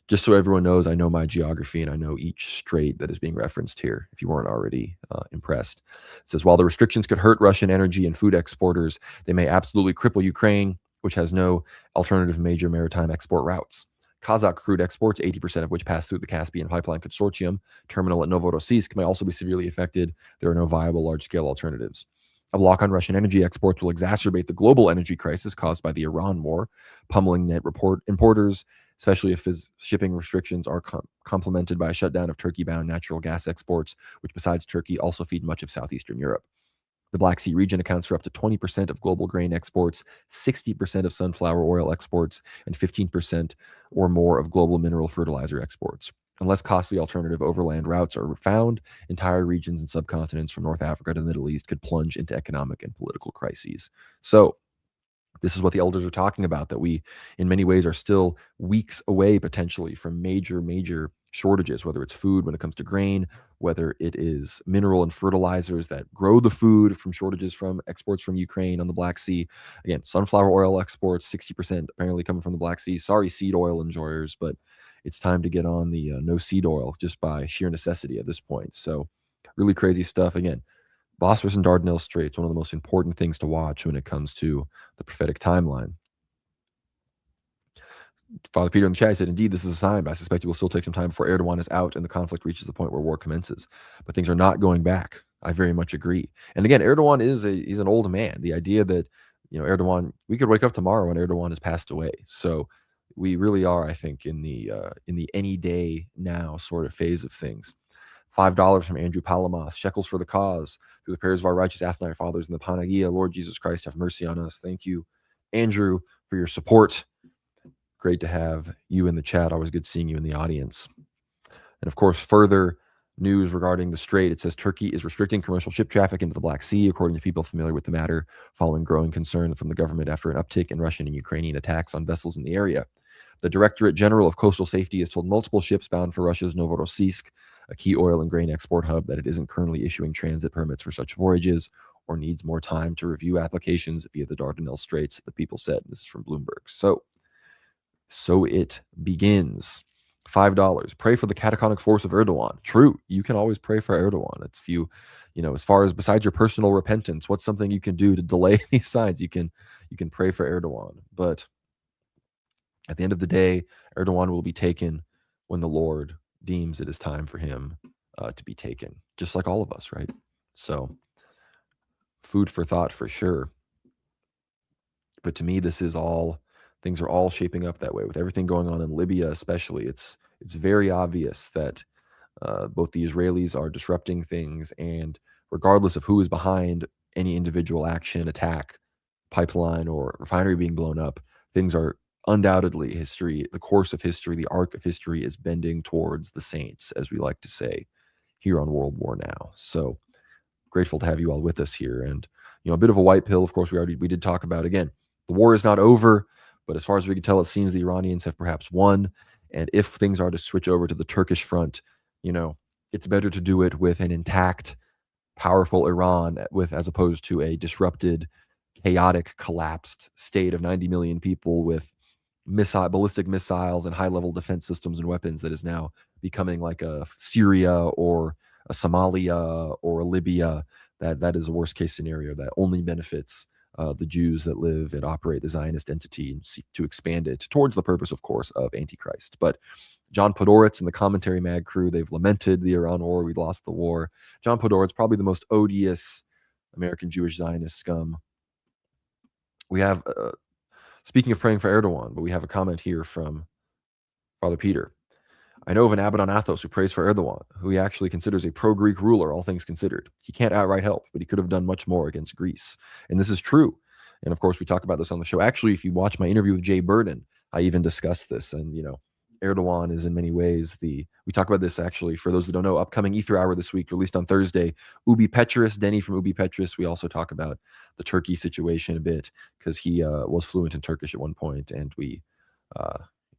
Just so everyone knows, I know my geography and I know each strait that is being referenced here, if you weren't already impressed. It says, while the restrictions could hurt Russian energy and food exporters, they may absolutely cripple Ukraine, which has no alternative major maritime export routes. Kazakh crude exports, 80% of which pass through the Caspian Pipeline Consortium terminal at Novorossiysk, may also be severely affected. There are no viable large-scale alternatives. A block on Russian energy exports will exacerbate the global energy crisis caused by the Iran war, pummeling net importers, especially if his shipping restrictions are complemented by a shutdown of Turkey-bound natural gas exports, which besides Turkey also feed much of southeastern Europe. The Black Sea region accounts for up to 20% of global grain exports, 60% of sunflower oil exports, and 15% or more of global mineral fertilizer exports. Unless costly alternative overland routes are found, entire regions and subcontinents from North Africa to the Middle East could plunge into economic and political crises. So this is what the elders are talking about, that we, in many ways, are still weeks away potentially from major shortages, whether it's food when it comes to grain, whether it is mineral and fertilizers that grow the food, from shortages from exports from Ukraine on the Black Sea. Again, sunflower oil exports, 60% apparently coming from the Black Sea. Sorry, seed oil enjoyers, but it's time to get on the no seed oil just by sheer necessity at this point. So really crazy stuff. Again, Bosphorus and Dardanelles Straits, one of the most important things to watch when it comes to the prophetic timeline. Father Peter in the chat said, indeed, this is a sign, but I suspect it will still take some time before Erdogan is out and the conflict reaches the point where war commences. But things are not going back. I very much agree. And again, Erdogan he's an old man. The idea that, Erdogan, we could wake up tomorrow and Erdogan has passed away. So we really are, I think, in the any day now sort of phase of things. $5 from Andrew Palamas, shekels for the cause, through the prayers of our righteous Athenai fathers and the Panagia, Lord Jesus Christ, have mercy on us. Thank you, Andrew, for your support. Great to have you in the chat. Always good seeing you in the audience. And of course, further news regarding the Strait. It says Turkey is restricting commercial ship traffic into the Black Sea, according to people familiar with the matter, following growing concern from the government after an uptick in Russian and Ukrainian attacks on vessels in the area. The Directorate General of Coastal Safety has told multiple ships bound for Russia's Novorossiysk, a key oil and grain export hub, that it isn't currently issuing transit permits for such voyages or needs more time to review applications via the Dardanelles Straits, the people said. This is from Bloomberg. So it begins. $5. Pray for the cataconic force of Erdogan. True. You can always pray for Erdogan. It's if you know, as far as besides your personal repentance, what's something you can do to delay these signs? You can pray for Erdogan. But at the end of the day, Erdogan will be taken when the Lord deems it is time for him to be taken, just like all of us, right? So food for thought for sure. But to me, things are all shaping up that way with everything going on in Libya, especially. It's very obvious that both the Israelis are disrupting things, and regardless of who is behind any individual action, attack, pipeline, or refinery being blown up, things are undoubtedly the course of history, the arc of history is bending towards the saints, as we like to say here on World War Now. So grateful to have you all with us here. And, a bit of a white pill, of course, we did talk about. Again, the war is not over, but as far as we can tell, it seems the Iranians have perhaps won. And if things are to switch over to the Turkish front, it's better to do it with an intact, powerful Iran as opposed to a disrupted, chaotic, collapsed state of 90 million people with ballistic missiles and high-level defense systems and weapons that is now becoming like a Syria or a Somalia or a Libya. That is a worst-case scenario that only benefits the Jews that live and operate the Zionist entity and seek to expand it towards the purpose, of course, of Antichrist. But John Podhoretz and the Commentary Mag crew, they've lamented the Iran war. We lost the war. John Podhoretz, probably the most odious American Jewish Zionist scum. We have, speaking of praying for Erdogan, but we have a comment here from Father Peter. I know of an abbot on Athos who prays for Erdogan, who he actually considers a pro-Greek ruler, all things considered. He can't outright help, but he could have done much more against Greece. And this is true. And of course, we talk about this on the show. Actually, if you watch my interview with Jay Burden, I even discussed this. And, Erdogan is in many ways we talk about this actually, for those that don't know, upcoming Ether Hour this week, released on Thursday. Ubi Petrus, Denny from Ubi Petrus. We also talk about the Turkey situation a bit because he was fluent in Turkish at one point, and we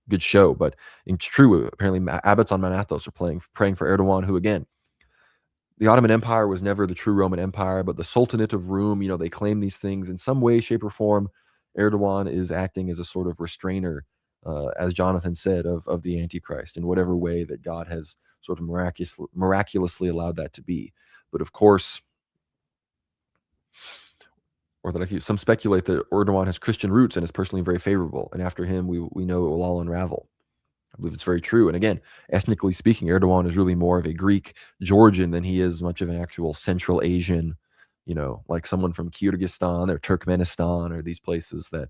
good show. But it's true, apparently abbots on Mount Athos are praying for Erdogan, who, again, the Ottoman Empire was never the true Roman Empire, but the Sultanate of Rum, they claim these things in some way, shape, or form. Erdogan is acting as a sort of restrainer, as Jonathan said, of the Antichrist in whatever way that God has sort of miraculously allowed that to be. But of course, or that some speculate that Erdogan has Christian roots and is personally very favorable, and after him, we know it will all unravel. I believe it's very true. And again, ethnically speaking, Erdogan is really more of a Greek Georgian than he is much of an actual Central Asian, like someone from Kyrgyzstan or Turkmenistan or these places that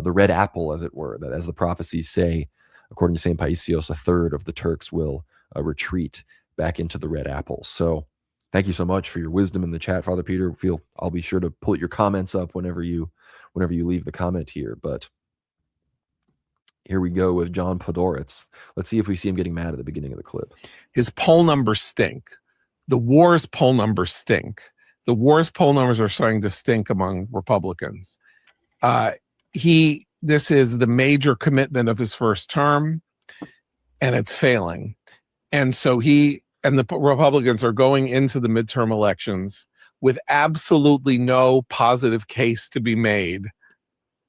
the red apple, as it were, that as the prophecies say, according to St. Paisios, a third of the Turks will retreat back into the red apple. So thank you so much for your wisdom in the chat, Father Peter. I'll be sure to pull your comments up whenever you leave the comment here. But here we go with John Podhoretz. Let's see if we see him getting mad at the beginning of the clip. His poll numbers stink. The war's poll numbers stink. The war's poll numbers are starting to stink among Republicans. This is the major commitment of his first term, and it's failing. And so he and the Republicans are going into the midterm elections with absolutely no positive case to be made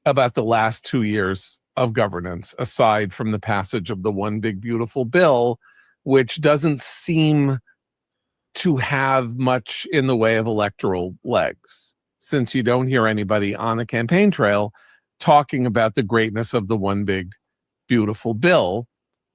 about the last 2 years of governance, aside from the passage of the one big beautiful bill, which doesn't seem to have much in the way of electoral legs, since you don't hear anybody on the campaign trail talking about the greatness of the one big beautiful bill.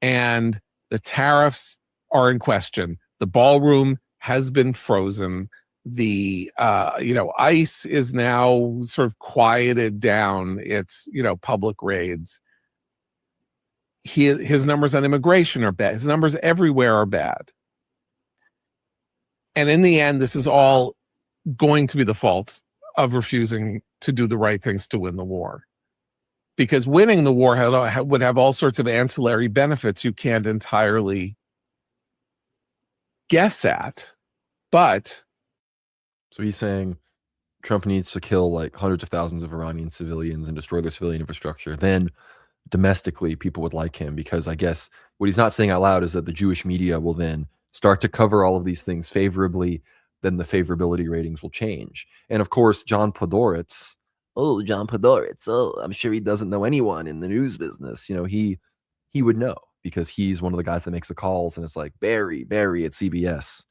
And the tariffs are in question. The ballroom has been frozen. The ICE is now sort of quieted down its public raids. His numbers on immigration are bad. His numbers everywhere are bad. And in the end, this is all going to be the fault of refusing to do the right things to win the war. Because winning the war would have all sorts of ancillary benefits you can't entirely guess at. But So he's saying Trump needs to kill like hundreds of thousands of Iranian civilians and destroy their civilian infrastructure. Then domestically, people would like him, because I guess what he's not saying out loud is that the Jewish media will then start to cover all of these things favorably. Then the favorability ratings will change. And of course, John Podhoretz, I'm sure he doesn't know anyone in the news business. He would know, because he's one of the guys that makes the calls, and it's like, Barry at CBS,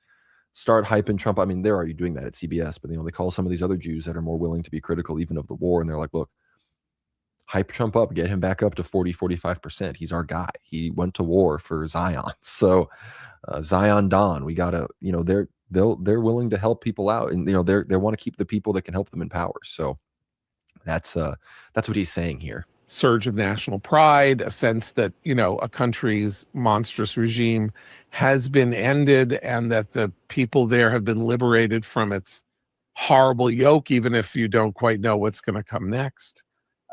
start hyping Trump. I mean, they're already doing that at CBS, but they call some of these other Jews that are more willing to be critical even of the war, and they're like, look, hype Trump up, get him back up to 40-45%. He's our guy. He went to war for Zion. So Zion Don, we gotta, they're willing to help people out, and they want to keep the people that can help them in power. So that's what he's saying here. Surge of national pride, a sense that, a country's monstrous regime has been ended, and that the people there have been liberated from its horrible yoke, even if you don't quite know what's going to come next.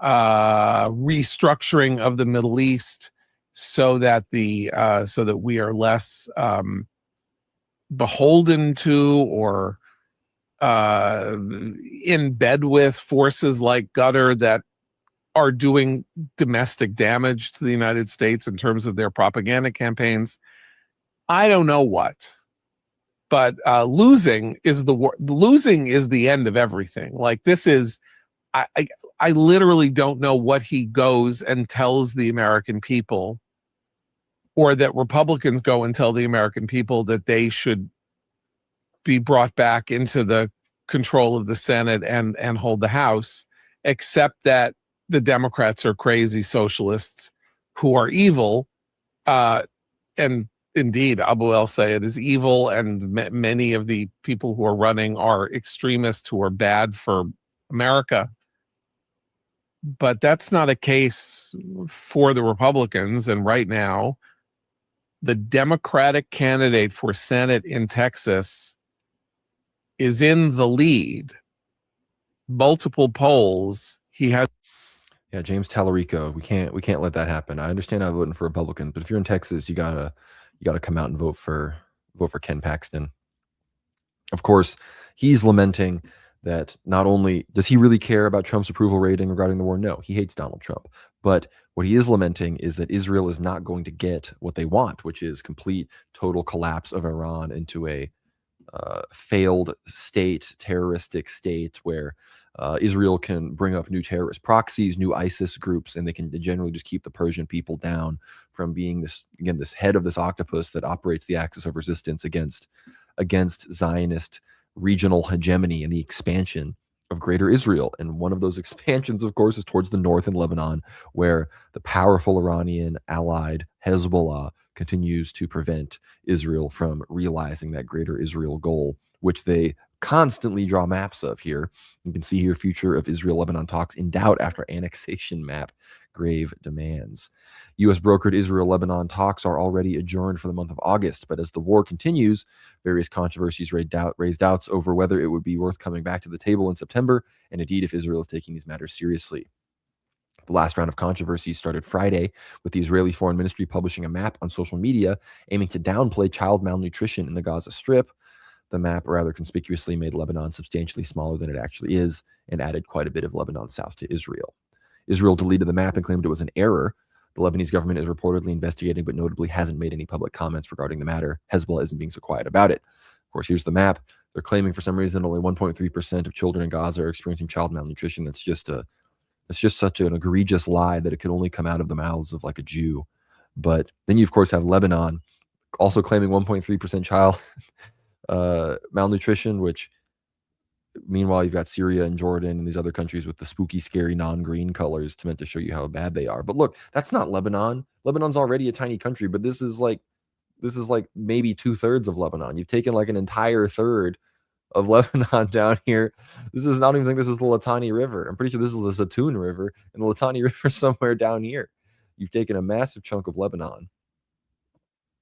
Restructuring of the Middle East so that we are less beholden to or in bed with forces like Qatar that are doing domestic damage to the United States in terms of their propaganda campaigns. I don't know what, but losing is the end of everything. Like, this is, I literally don't know what he goes and tells the American people, or that Republicans go and tell the American people that they should be brought back into the control of the Senate and hold the House, except that the Democrats are crazy socialists who are evil. And indeed, Abu el-Sayed is evil, and many of the people who are running are extremists who are bad for America. But that's not a case for the Republicans. And right now, the Democratic candidate for Senate in Texas is in the lead. Multiple polls. He has. Yeah, James Tallarico. We can't let that happen. I understand I'm voting for Republicans, but if you're in Texas, you gotta come out and vote for Ken Paxton. Of course, he's lamenting that not only does he really care about Trump's approval rating regarding the war, no, he hates Donald Trump. But what he is lamenting is that Israel is not going to get what they want, which is complete, total collapse of Iran into a failed state, terroristic state, where Israel can bring up new terrorist proxies, new ISIS groups, and they can generally just keep the Persian people down from being this head of this octopus that operates the axis of resistance against Zionist regional hegemony and the expansion of greater Israel. And one of those expansions, of course, is towards the north in Lebanon, where the powerful Iranian allied Hezbollah continues to prevent Israel from realizing that greater Israel goal, which they constantly draw maps of here. You can see here, future of Israel-Lebanon talks in doubt after annexation map, grave demands. U.S. brokered Israel-Lebanon talks are already adjourned for the month of August, but as the war continues, various controversies raised doubts over whether it would be worth coming back to the table in September, and indeed if Israel is taking these matters seriously. The last round of controversies started Friday, with the Israeli Foreign Ministry publishing a map on social media aiming to downplay child malnutrition in the Gaza Strip. The map rather conspicuously made Lebanon substantially smaller than it actually is, and added quite a bit of Lebanon south to Israel. Israel deleted the map and claimed it was an error. The Lebanese government is reportedly investigating, but notably hasn't made any public comments regarding the matter. Hezbollah isn't being so quiet about it. Of course, here's the map. They're claiming for some reason only 1.3% of children in Gaza are experiencing child malnutrition. That's just such an egregious lie that it could only come out of the mouths of like a Jew. But then you, of course, have Lebanon also claiming 1.3% child malnutrition, which meanwhile you've got Syria and Jordan and these other countries with the spooky, scary non-green colors to meant to show you how bad they are. But look, that's not Lebanon. Lebanon's already a tiny country, but this is like maybe 2/3 of Lebanon. You've taken like an entire third of Lebanon down here. This is, I don't even think this is the Litani River. I'm pretty sure this is the Zatoun River, and the Litani River somewhere down here. You've taken a massive chunk of Lebanon.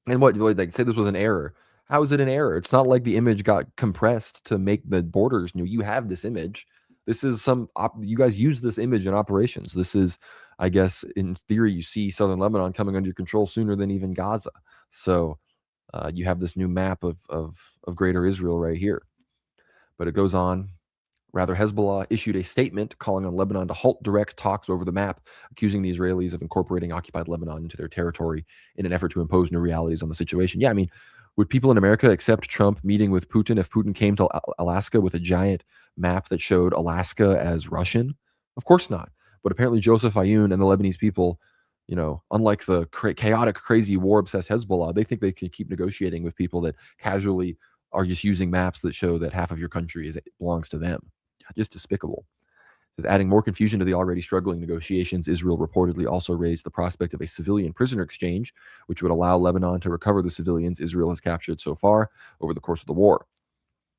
And what, like, say this was an error. How is it an error? It's not like the image got compressed to make the borders new. You have this image. This is you guys use this image in operations. This is, I guess, in theory, you see southern Lebanon coming under your control sooner than even Gaza. So you have this new map of greater Israel right here. But it goes on. Rather, Hezbollah issued a statement calling on Lebanon to halt direct talks over the map, accusing the Israelis of incorporating occupied Lebanon into their territory in an effort to impose new realities on the situation. Yeah, I mean, would people in America accept Trump meeting with Putin if Putin came to Alaska with a giant map that showed Alaska as Russian? Of course not. But apparently Joseph Ayoun and the Lebanese people, unlike the chaotic, crazy, war-obsessed Hezbollah, they think they can keep negotiating with people that casually are just using maps that show that half of your country belongs to them. Just despicable. It says, adding more confusion to the already struggling negotiations, Israel reportedly also raised the prospect of a civilian prisoner exchange, which would allow Lebanon to recover the civilians Israel has captured so far over the course of the war.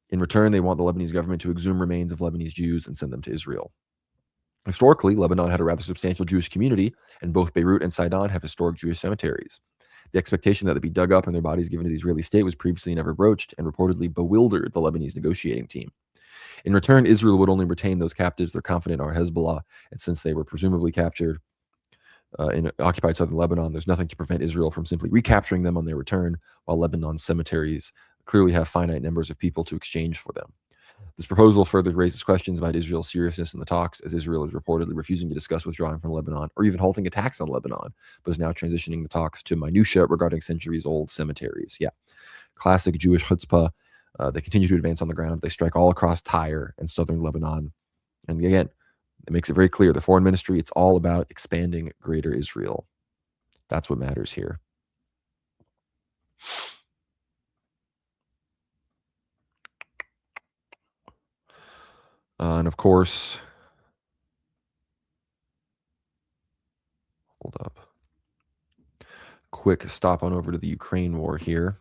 In return, they want the Lebanese government to exhume remains of Lebanese Jews and send them to Israel. Historically, Lebanon had a rather substantial Jewish community, and both Beirut and Sidon have historic Jewish cemeteries. The expectation that they'd be dug up and their bodies given to the Israeli state was previously never broached and reportedly bewildered the Lebanese negotiating team. In return, Israel would only retain those captives they're confident are Hezbollah, and since they were presumably captured in occupied southern Lebanon, there's nothing to prevent Israel from simply recapturing them on their return, while Lebanon's cemeteries clearly have finite numbers of people to exchange for them. This proposal further raises questions about Israel's seriousness in the talks, as Israel is reportedly refusing to discuss withdrawing from Lebanon or even halting attacks on Lebanon, but is now transitioning the talks to minutiae regarding centuries-old cemeteries. Yeah, classic Jewish chutzpah. They continue to advance on the ground. They strike all across Tyre and southern Lebanon. And again, it makes it very clear, the foreign ministry, it's all about expanding greater Israel. That's what matters here. And of course, hold up. Quick stop on over to the Ukraine war here.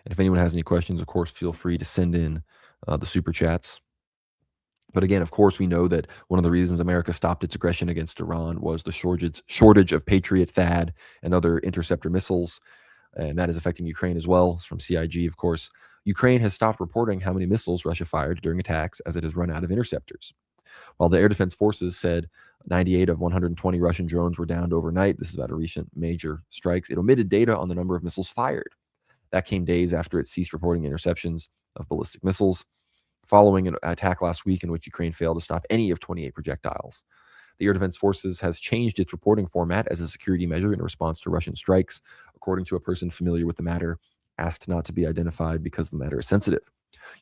And if anyone has any questions, of course, feel free to send in the super chats. But again, of course, we know that one of the reasons America stopped its aggression against Iran was the shortage of Patriot, THAAD, and other interceptor missiles. And that is affecting Ukraine as well. It's from CIG, of course. Ukraine has stopped reporting how many missiles Russia fired during attacks as it has run out of interceptors. While the air defense forces said 98 of 120 Russian drones were downed overnight, this is about a recent major strikes, it omitted data on the number of missiles fired. That came days after it ceased reporting interceptions of ballistic missiles, following an attack last week in which Ukraine failed to stop any of 28 projectiles. The Air Defense Forces has changed its reporting format as a security measure in response to Russian strikes, according to a person familiar with the matter, asked not to be identified because the matter is sensitive.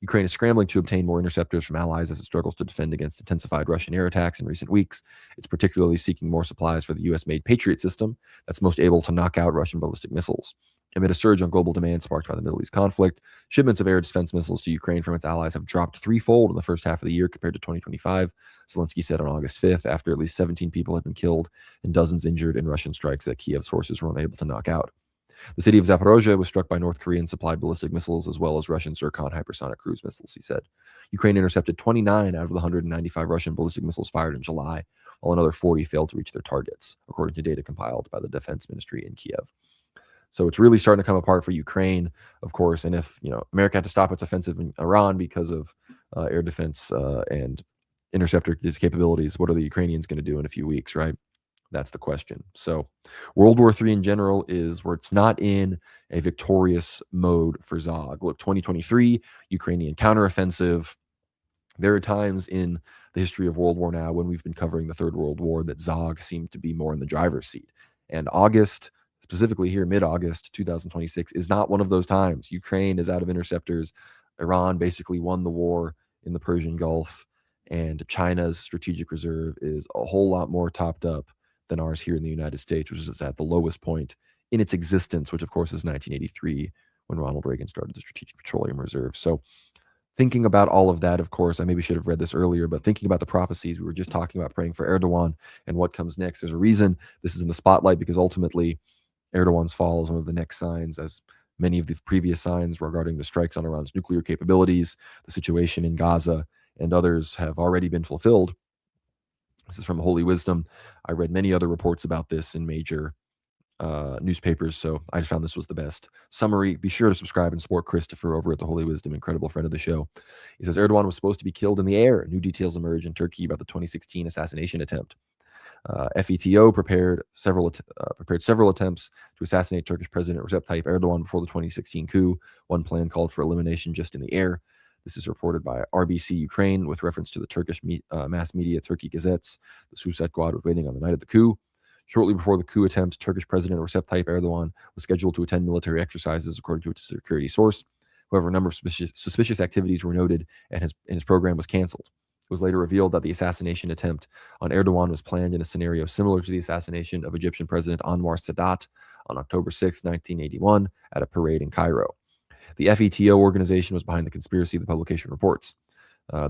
Ukraine is scrambling to obtain more interceptors from allies as it struggles to defend against intensified Russian air attacks in recent weeks. It's particularly seeking more supplies for the U.S.-made Patriot system that's most able to knock out Russian ballistic missiles. Amid a surge on global demand sparked by the Middle East conflict, shipments of air defense missiles to Ukraine from its allies have dropped threefold in the first half of the year compared to 2025, Zelensky said on August 5th, after at least 17 people had been killed and dozens injured in Russian strikes that Kiev's forces were unable to knock out. The city of Zaporozhye was struck by North Korean-supplied ballistic missiles as well as Russian Zircon hypersonic cruise missiles, he said. Ukraine intercepted 29 out of the 195 Russian ballistic missiles fired in July, while another 40 failed to reach their targets, according to data compiled by the Defense Ministry in Kiev. So it's really starting to come apart for Ukraine, of course. And if America had to stop its offensive in Iran because of air defense and interceptor capabilities, what are the Ukrainians going to do in a few weeks, right? That's the question. So World War III in general is where it's not in a victorious mode for Zog. Look, 2023, Ukrainian counteroffensive. There are times in the history of World War now when we've been covering the Third World War that Zog seemed to be more in the driver's seat. And August, specifically here, mid-August 2026, is not one of those times. Ukraine is out of interceptors. Iran basically won the war in the Persian Gulf. And China's strategic reserve is a whole lot more topped up than ours here in the United States, which is at the lowest point in its existence, which of course is 1983 when Ronald Reagan started the Strategic Petroleum Reserve. So thinking about all of that, of course, I maybe should have read this earlier, but thinking about the prophecies, we were just talking about praying for Erdogan and what comes next. There's a reason this is in the spotlight, because ultimately Erdogan's fall is one of the next signs, as many of the previous signs regarding the strikes on Iran's nuclear capabilities, the situation in Gaza, and others have already been fulfilled. This is from Holy Wisdom. I read many other reports about this in major newspapers, so I just found this was the best summary. Be sure to subscribe and support Christopher over at the Holy Wisdom, incredible friend of the show. He says Erdogan was supposed to be killed in the air. New details emerge in Turkey about the 2016 assassination attempt. FETO prepared several attempts to assassinate Turkish President Recep Tayyip Erdogan before the 2016 coup. One plan called for elimination just in the air. This is reported by RBC Ukraine with reference to the Turkish mass media Turkey Gazettes. The suicide squad was waiting on the night of the coup. Shortly before the coup attempt, Turkish President Recep Tayyip Erdogan was scheduled to attend military exercises, according to a security source. However, a number of suspicious activities were noted, and his program was canceled. It was later revealed that the assassination attempt on Erdogan was planned in a scenario similar to the assassination of Egyptian President Anwar Sadat on October 6, 1981, at a parade in Cairo. The FETO organization was behind the conspiracy, the publication reports.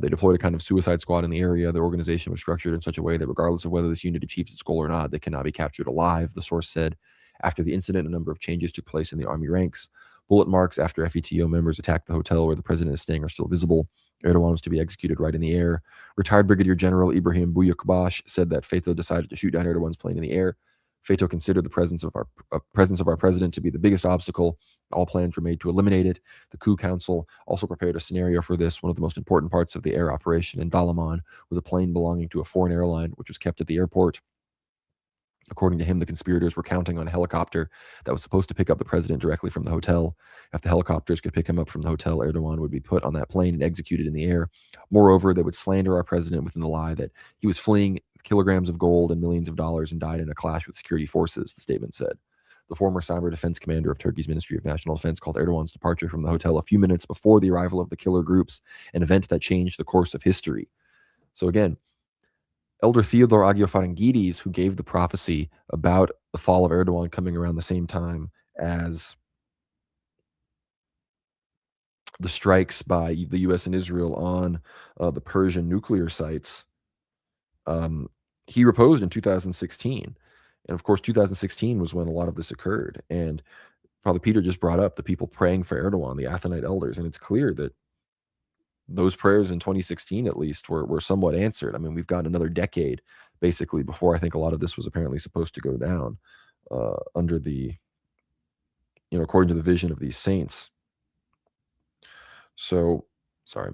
They deployed a kind of suicide squad in the area. The organization was structured in such a way that regardless of whether this unit achieves its goal or not, they cannot be captured alive, the source said. After the incident, a number of changes took place in the army ranks. Bullet marks after FETO members attacked the hotel where the president is staying are still visible. Erdogan was to be executed right in the air. Retired Brigadier General Ibrahim Buyukbash said that FETO decided to shoot down Erdogan's plane in the air. FETO considered the presence of our president to be the biggest obstacle. All plans were made to eliminate it. The coup council also prepared a scenario for this. One of the most important parts of the air operation in Dalaman was a plane belonging to a foreign airline, which was kept at the airport. According to him, the conspirators were counting on a helicopter that was supposed to pick up the president directly from the hotel. If the helicopters could pick him up from the hotel, Erdogan would be put on that plane and executed in the air. Moreover, they would slander our president within the lie that he was fleeing kilograms of gold and millions of dollars and died in a clash with security forces, the statement said. The former cyber defense commander of Turkey's Ministry of National Defense called Erdogan's departure from the hotel a few minutes before the arrival of the killer groups, an event that changed the course of history. So again, Elder Theodore Agiofarangides, who gave the prophecy about the fall of Erdogan coming around the same time as the strikes by the U.S. and Israel on the Persian nuclear sites, he reposed in 2016. And of course, 2016 was when a lot of this occurred. And Father Peter just brought up the people praying for Erdogan, the Athonite elders. And it's clear that those prayers in 2016, at least, were somewhat answered. I mean, we've got another decade, basically, before I think a lot of this was apparently supposed to go down under the, according to the vision of these saints. So, sorry,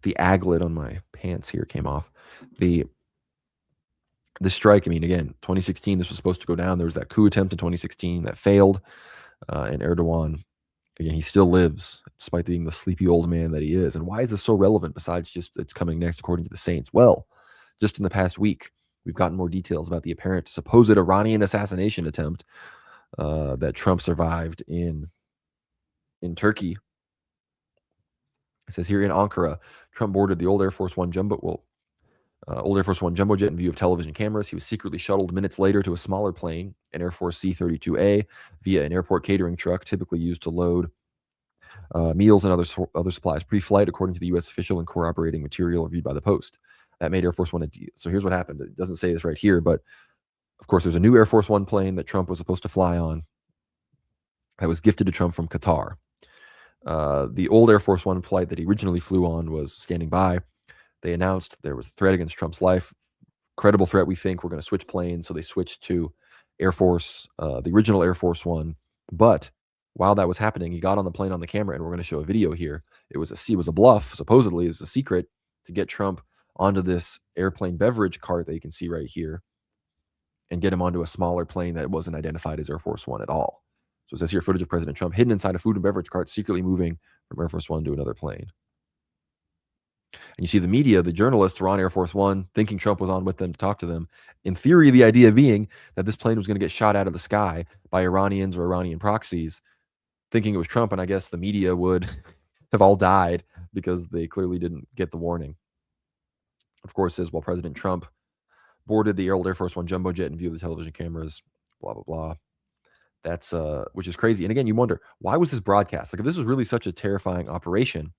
the aglet on my pants here came off. The strike, I mean, again, 2016, this was supposed to go down. There was that coup attempt in 2016 that failed. And Erdogan, again, he still lives, despite being the sleepy old man that he is. And why is this so relevant besides just it's coming next according to the saints? Well, just in the past week, we've gotten more details about the apparent supposed Iranian assassination attempt that Trump survived in Turkey. It says here in Ankara, Trump boarded the old Air Force One jumbo jet in view of television cameras. He was secretly shuttled minutes later to a smaller plane, an Air Force C-32A, via an airport catering truck typically used to load meals and other supplies pre-flight, according to the U.S. official and corroborating material reviewed by the Post. That made Air Force One so here's what happened. It doesn't say this right here, but of course there's a new Air Force One plane that Trump was supposed to fly on that was gifted to Trump from Qatar. The old Air Force One flight that he originally flew on was standing by. They announced there was a threat against Trump's life. Credible threat, we think. We're going to switch planes. So they switched to Air Force, the original Air Force One. But while that was happening, he got on the plane on the camera, and we're going to show a video here. It was a bluff, supposedly. It was a secret to get Trump onto this airplane beverage cart that you can see right here and get him onto a smaller plane that wasn't identified as Air Force One at all. So it says here footage of President Trump hidden inside a food and beverage cart, secretly moving from Air Force One to another plane. And you see the media, the journalists were on Air Force One, thinking Trump was on with them to talk to them. In theory, the idea being that this plane was going to get shot out of the sky by Iranians or Iranian proxies, thinking it was Trump. And I guess the media would have all died because they clearly didn't get the warning. Of course, says while President Trump boarded the old Air Force One jumbo jet in view of the television cameras, blah, blah, blah. That's which is crazy. And again, you wonder, why was this broadcast? Like, if this was really such a terrifying operation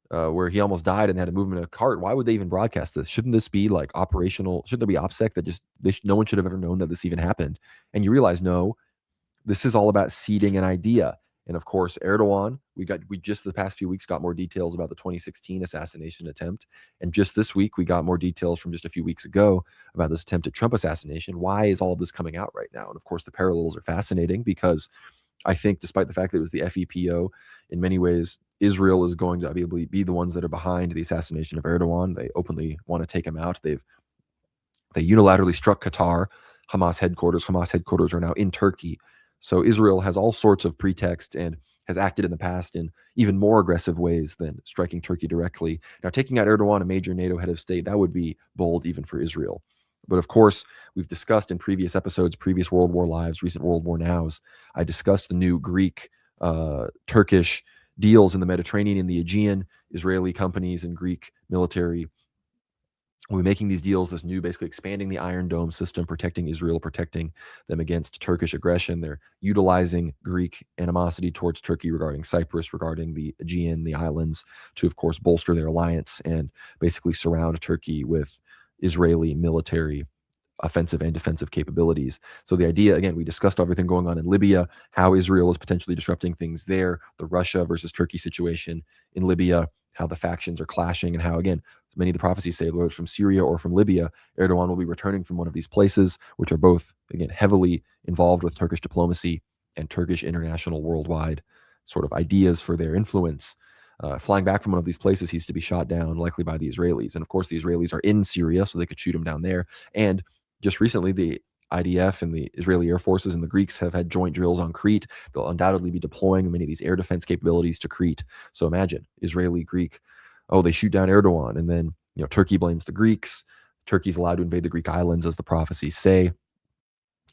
where he almost died and had to move him in a cart, why would they even broadcast this? Shouldn't this be like operational? Shouldn't there be OPSEC that just no one should have ever known that this even happened? And you realize, no, this is all about seeding an idea. And of course, Erdogan, we just the past few weeks got more details about the 2016 assassination attempt. And just this week, we got more details from just a few weeks ago about this attempt at Trump assassination. Why is all of this coming out right now? And of course, the parallels are fascinating because I think despite the fact that it was the FEPO, in many ways, Israel is going to be the ones that are behind the assassination of Erdogan. They openly want to take him out. They've They unilaterally struck Qatar, Hamas headquarters. Hamas headquarters are now in Turkey. So Israel has all sorts of pretext and has acted in the past in even more aggressive ways than striking Turkey directly. Now, taking out Erdogan, a major NATO head of state, that would be bold even for Israel. But of course, we've discussed in previous episodes, previous World War Lives, recent World War Nows, I discussed the new Greek, Turkish deals in the Mediterranean and the Aegean. Israeli companies and Greek military will be making these deals, this new, basically expanding the Iron Dome system, protecting Israel, protecting them against Turkish aggression. They're utilizing Greek animosity towards Turkey regarding Cyprus, regarding the Aegean, the islands, to, of course, bolster their alliance and basically surround Turkey with Israeli military offensive and defensive capabilities. So the idea, again, we discussed everything going on in Libya, how Israel is potentially disrupting things there, the Russia versus Turkey situation in Libya, how the factions are clashing, and how, again, many of the prophecies say, whether it's from Syria or from Libya, Erdogan will be returning from one of these places, which are both, again, heavily involved with Turkish diplomacy and Turkish international worldwide sort of ideas for their influence. Flying back from one of these places, he's to be shot down, likely by the Israelis. And of course, the Israelis are in Syria, so they could shoot him down there. And just recently, the IDF and the Israeli Air Forces and the Greeks have had joint drills on Crete. They'll undoubtedly be deploying many of these air defense capabilities to Crete. So imagine Israeli, Greek, oh, they shoot down Erdogan, and then Turkey blames the Greeks. Turkey's allowed to invade the Greek islands, as the prophecies say.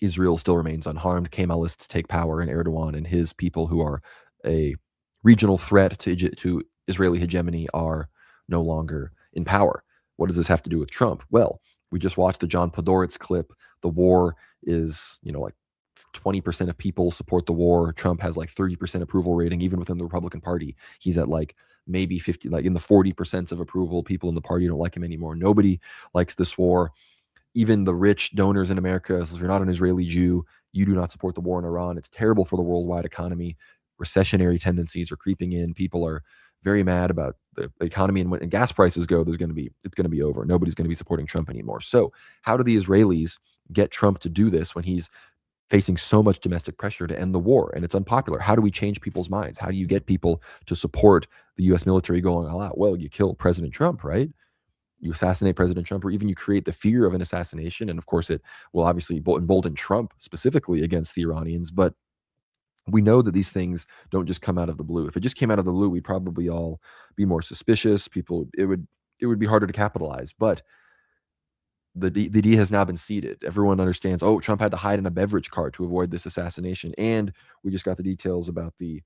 Israel still remains unharmed. Kemalists take power, and Erdogan and his people, who are a regional threat to Israeli hegemony, are no longer in power. What does this have to do with Trump? Well, we just watched the John Podhoretz clip. The war is, like 20% of people support the war. Trump has like 30% approval rating, even within the Republican Party. He's at like maybe 50, like in the 40% of approval. People in the party don't like him anymore. Nobody likes this war. Even the rich donors in America, so if you're not an Israeli Jew, you do not support the war in Iran. It's terrible for the worldwide economy. Recessionary tendencies are creeping in. People are very mad about the economy, and when gas prices go, it's going to be over. Nobody's going to be supporting Trump anymore. So how do the Israelis get Trump to do this when he's facing so much domestic pressure to end the war and it's unpopular? How do we change people's minds? How do you get people to support the U.S. military going all out? Well, you kill President Trump, right? You assassinate President Trump, or even you create the fear of an assassination. And of course, it will obviously embolden Trump specifically against the Iranians. But we know that these things don't just come out of the blue. If it just came out of the blue, we'd probably all be more suspicious. It would be harder to capitalize. But the deed has now been seeded. Everyone understands, oh, Trump had to hide in a beverage cart to avoid this assassination. And we just got the details about the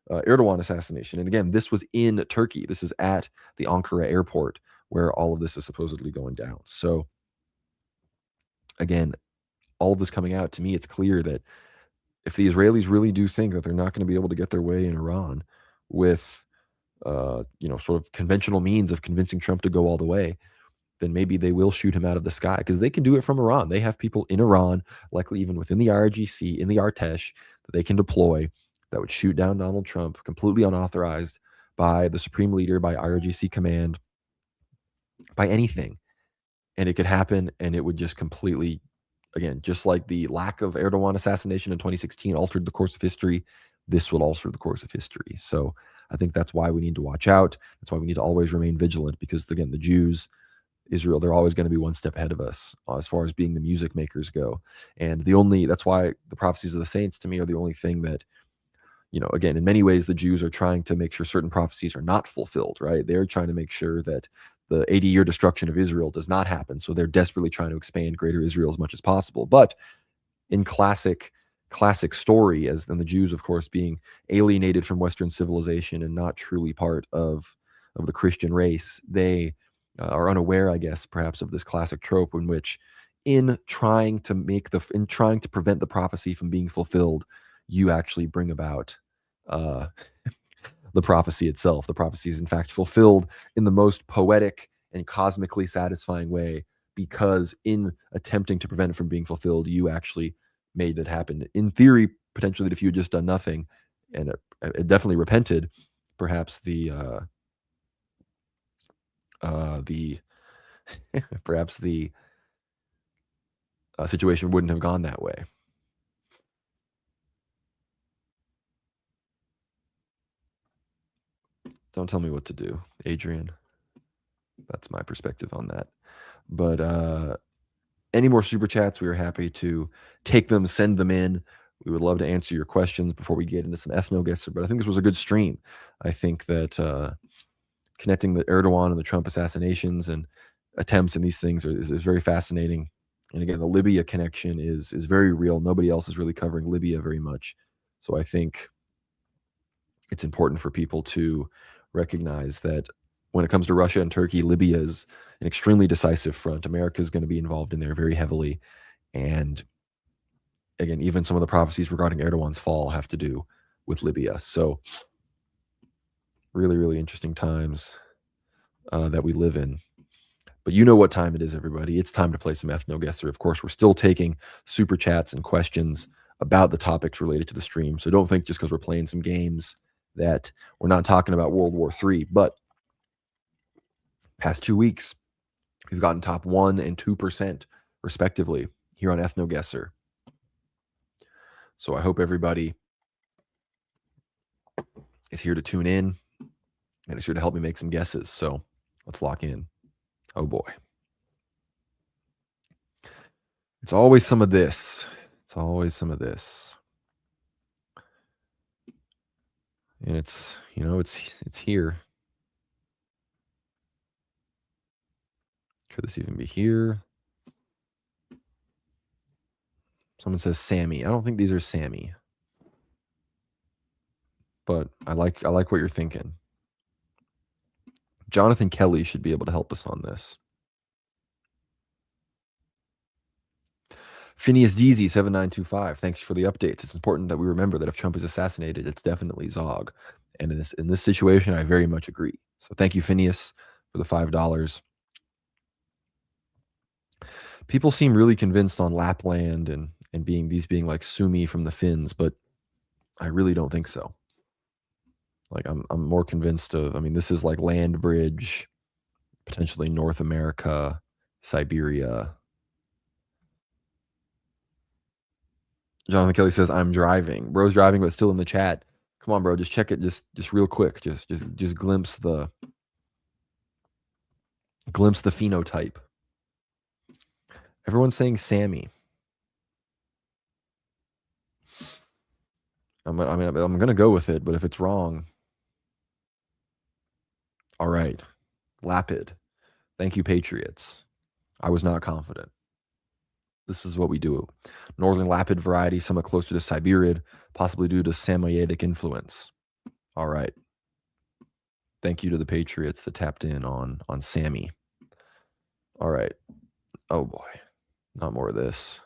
Erdogan assassination. And again, this was in Turkey. This is at the Ankara airport where all of this is supposedly going down. So again, all of this coming out, to me, it's clear that if the Israelis really do think that they're not going to be able to get their way in Iran with, sort of conventional means of convincing Trump to go all the way, then maybe they will shoot him out of the sky, because they can do it from Iran. They have people in Iran, likely even within the IRGC, in the Artesh, that they can deploy that would shoot down Donald Trump completely unauthorized by the supreme leader, by IRGC command, by anything. And it could happen, and it would just completely, again, just like the lack of Erdogan assassination in 2016 altered the course of history, this will alter the course of history. So I think that's why we need to watch out. That's why we need to always remain vigilant, because, again, the Jews, Israel, they're always going to be one step ahead of us as far as being the music makers go. And that's why the prophecies of the saints, to me, are the only thing that, again, in many ways, the Jews are trying to make sure certain prophecies are not fulfilled, right? They're trying to make sure that the 80-year destruction of Israel does not happen. So they're desperately trying to expand greater Israel as much as possible. But in classic story, as then the Jews, of course, being alienated from Western civilization and not truly part of the Christian race, they are unaware, I guess, perhaps, of this classic trope in which, in trying to prevent the prophecy from being fulfilled, you actually bring about the prophecy itself. The prophecy is in fact fulfilled in the most poetic and cosmically satisfying way, because in attempting to prevent it from being fulfilled, you actually made it happen. In theory, potentially, that if you had just done nothing and it definitely repented, perhaps the perhaps the situation wouldn't have gone that way. Don't tell me what to do, Adrian. That's my perspective on that. But any more super chats, we are happy to take them, send them in. We would love to answer your questions before we get into some EthnoGuessr. But I think this was a good stream. I think that connecting the Erdogan and the Trump assassinations and attempts and these things is very fascinating. And again, the Libya connection is very real. Nobody else is really covering Libya very much. So I think it's important for people to recognize that when it comes to Russia and Turkey, Libya is an extremely decisive front. America is going to be involved in there very heavily. And again, even some of the prophecies regarding Erdogan's fall have to do with Libya. So really, really interesting times that we live in. But you know what time it is, everybody. It's time to play some EthnoGuessr. Of course, we're still taking super chats and questions about the topics related to the stream. So don't think just because we're playing some games that we're not talking about World War III. But past 2 weeks, we've gotten top 1% and 2% respectively here on EthnoGuessr. So I hope everybody is here to tune in and is sure to help me make some guesses. So let's lock in. Oh boy. It's always some of this. It's always some of this. And it's, you know, it's here. Could this even be here? Someone says Sammy. I don't think these are Sammy. But I like what you're thinking. Jonathan Kelly should be able to help us on this. Phineas Deasy 7925. Thanks for the updates. It's important that we remember that if Trump is assassinated, it's definitely Zog. And in this situation, I very much agree. So thank you, Phineas, for the $5. People seem really convinced on Lapland and being like Sumi from the Finns, but I really don't think so. Like I'm more convinced of, I mean, this is like land bridge, potentially North America, Siberia. Jonathan Kelly says, I'm driving. Bro's driving, but still in the chat. Come on, bro. Just check it just real quick. Just glimpse the phenotype. Everyone's saying Sammy. I'm gonna go with it, but if it's wrong, all right. Lapid. Thank you, Patriots. I was not confident. This is what we do. Northern Lapid variety, somewhat closer to Siberian, possibly due to Samoyedic influence. All right. Thank you to the Patriots that tapped in on Sammy. All right. Oh boy. Not more of this.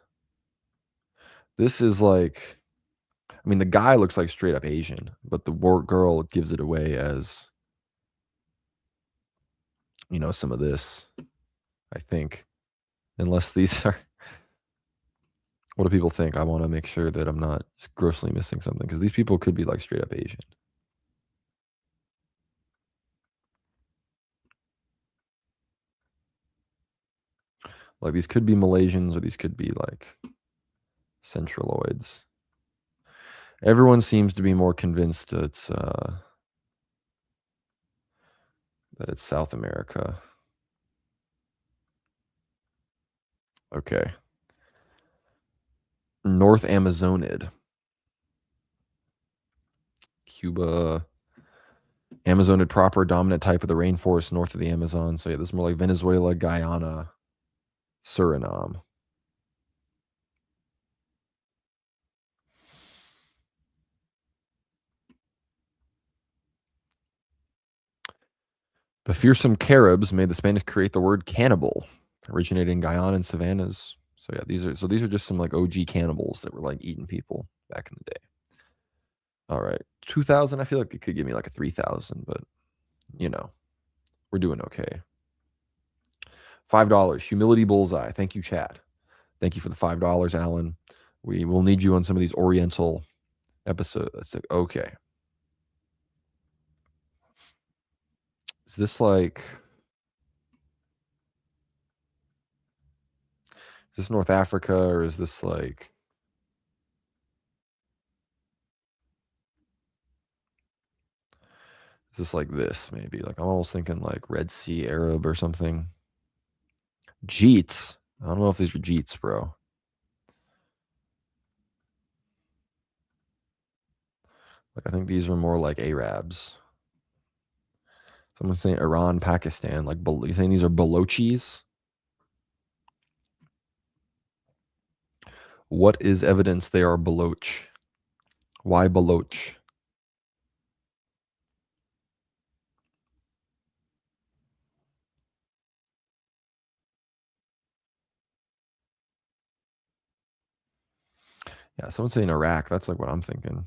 This is like, I mean, the guy looks like straight up Asian, but the girl gives it away as, you know, some of this, I think. Unless these are, what do people think? I want to make sure that I'm not grossly missing something, because these people could be like straight up Asian. Like these could be Malaysians or these could be like Centraloids. Everyone seems to be more convinced that it's South America. Okay. North Amazonid. Cuba. Amazonid proper, dominant type of the rainforest north of the Amazon. So yeah, this is more like Venezuela, Guyana, Suriname. The fearsome Caribs made the Spanish create the word cannibal, originating in Guyana and savannas. So yeah, these are just some like OG cannibals that were like eating people back in the day. All right, 2,000. I feel like it could give me like a 3,000, but you know, we're doing okay. $5. Humility bullseye. Thank you, chat. Thank you for the $5, Alan. We will need you on some of these Oriental episodes. Okay. Is this like, is this North Africa or is this like, is this like this maybe? Like I'm almost thinking like Red Sea Arab or something. Jeets. I don't know if these are Jeets, bro. Like, I think these are more like Arabs. Someone's saying Iran, Pakistan. Like, you think these are Balochis? What is evidence they are Baloch? Why Baloch? Yeah, someone's saying Iraq. That's like what I'm thinking.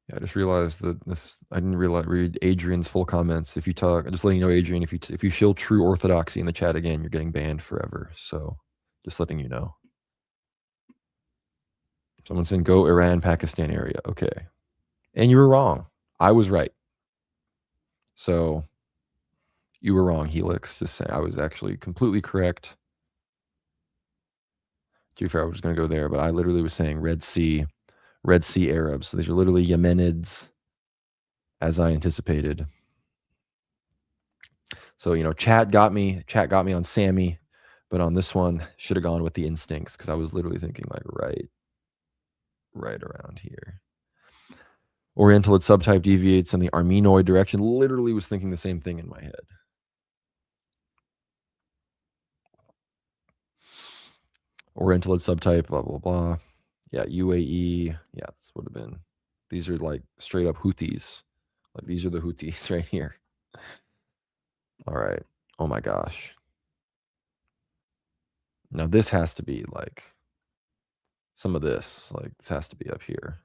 Yeah, I just realized that this. I didn't read Adrian's full comments. If you talk, just letting you know, Adrian, if you show true orthodoxy in the chat again, you're getting banned forever. So, just letting you know. Someone saying go Iran, Pakistan area. Okay, and you were wrong. I was right. So, you were wrong, Helix. Just saying, I was actually completely correct. To be fair, I was going to go there, but I literally was saying Red Sea Arabs. So these are literally Yemenids, as I anticipated. So, you know, chat got me on Sammy, but on this one, should have gone with the instincts because I was literally thinking like right around here. Orientalid subtype deviates in the Armenoid direction. Literally was thinking the same thing in my head. Orientalid subtype, blah, blah, blah. Yeah, UAE. Yeah, this would have been. These are like straight up Houthis. Like these are the Houthis right here. All right. Oh my gosh. Now this has to be like some of this. Like this has to be up here.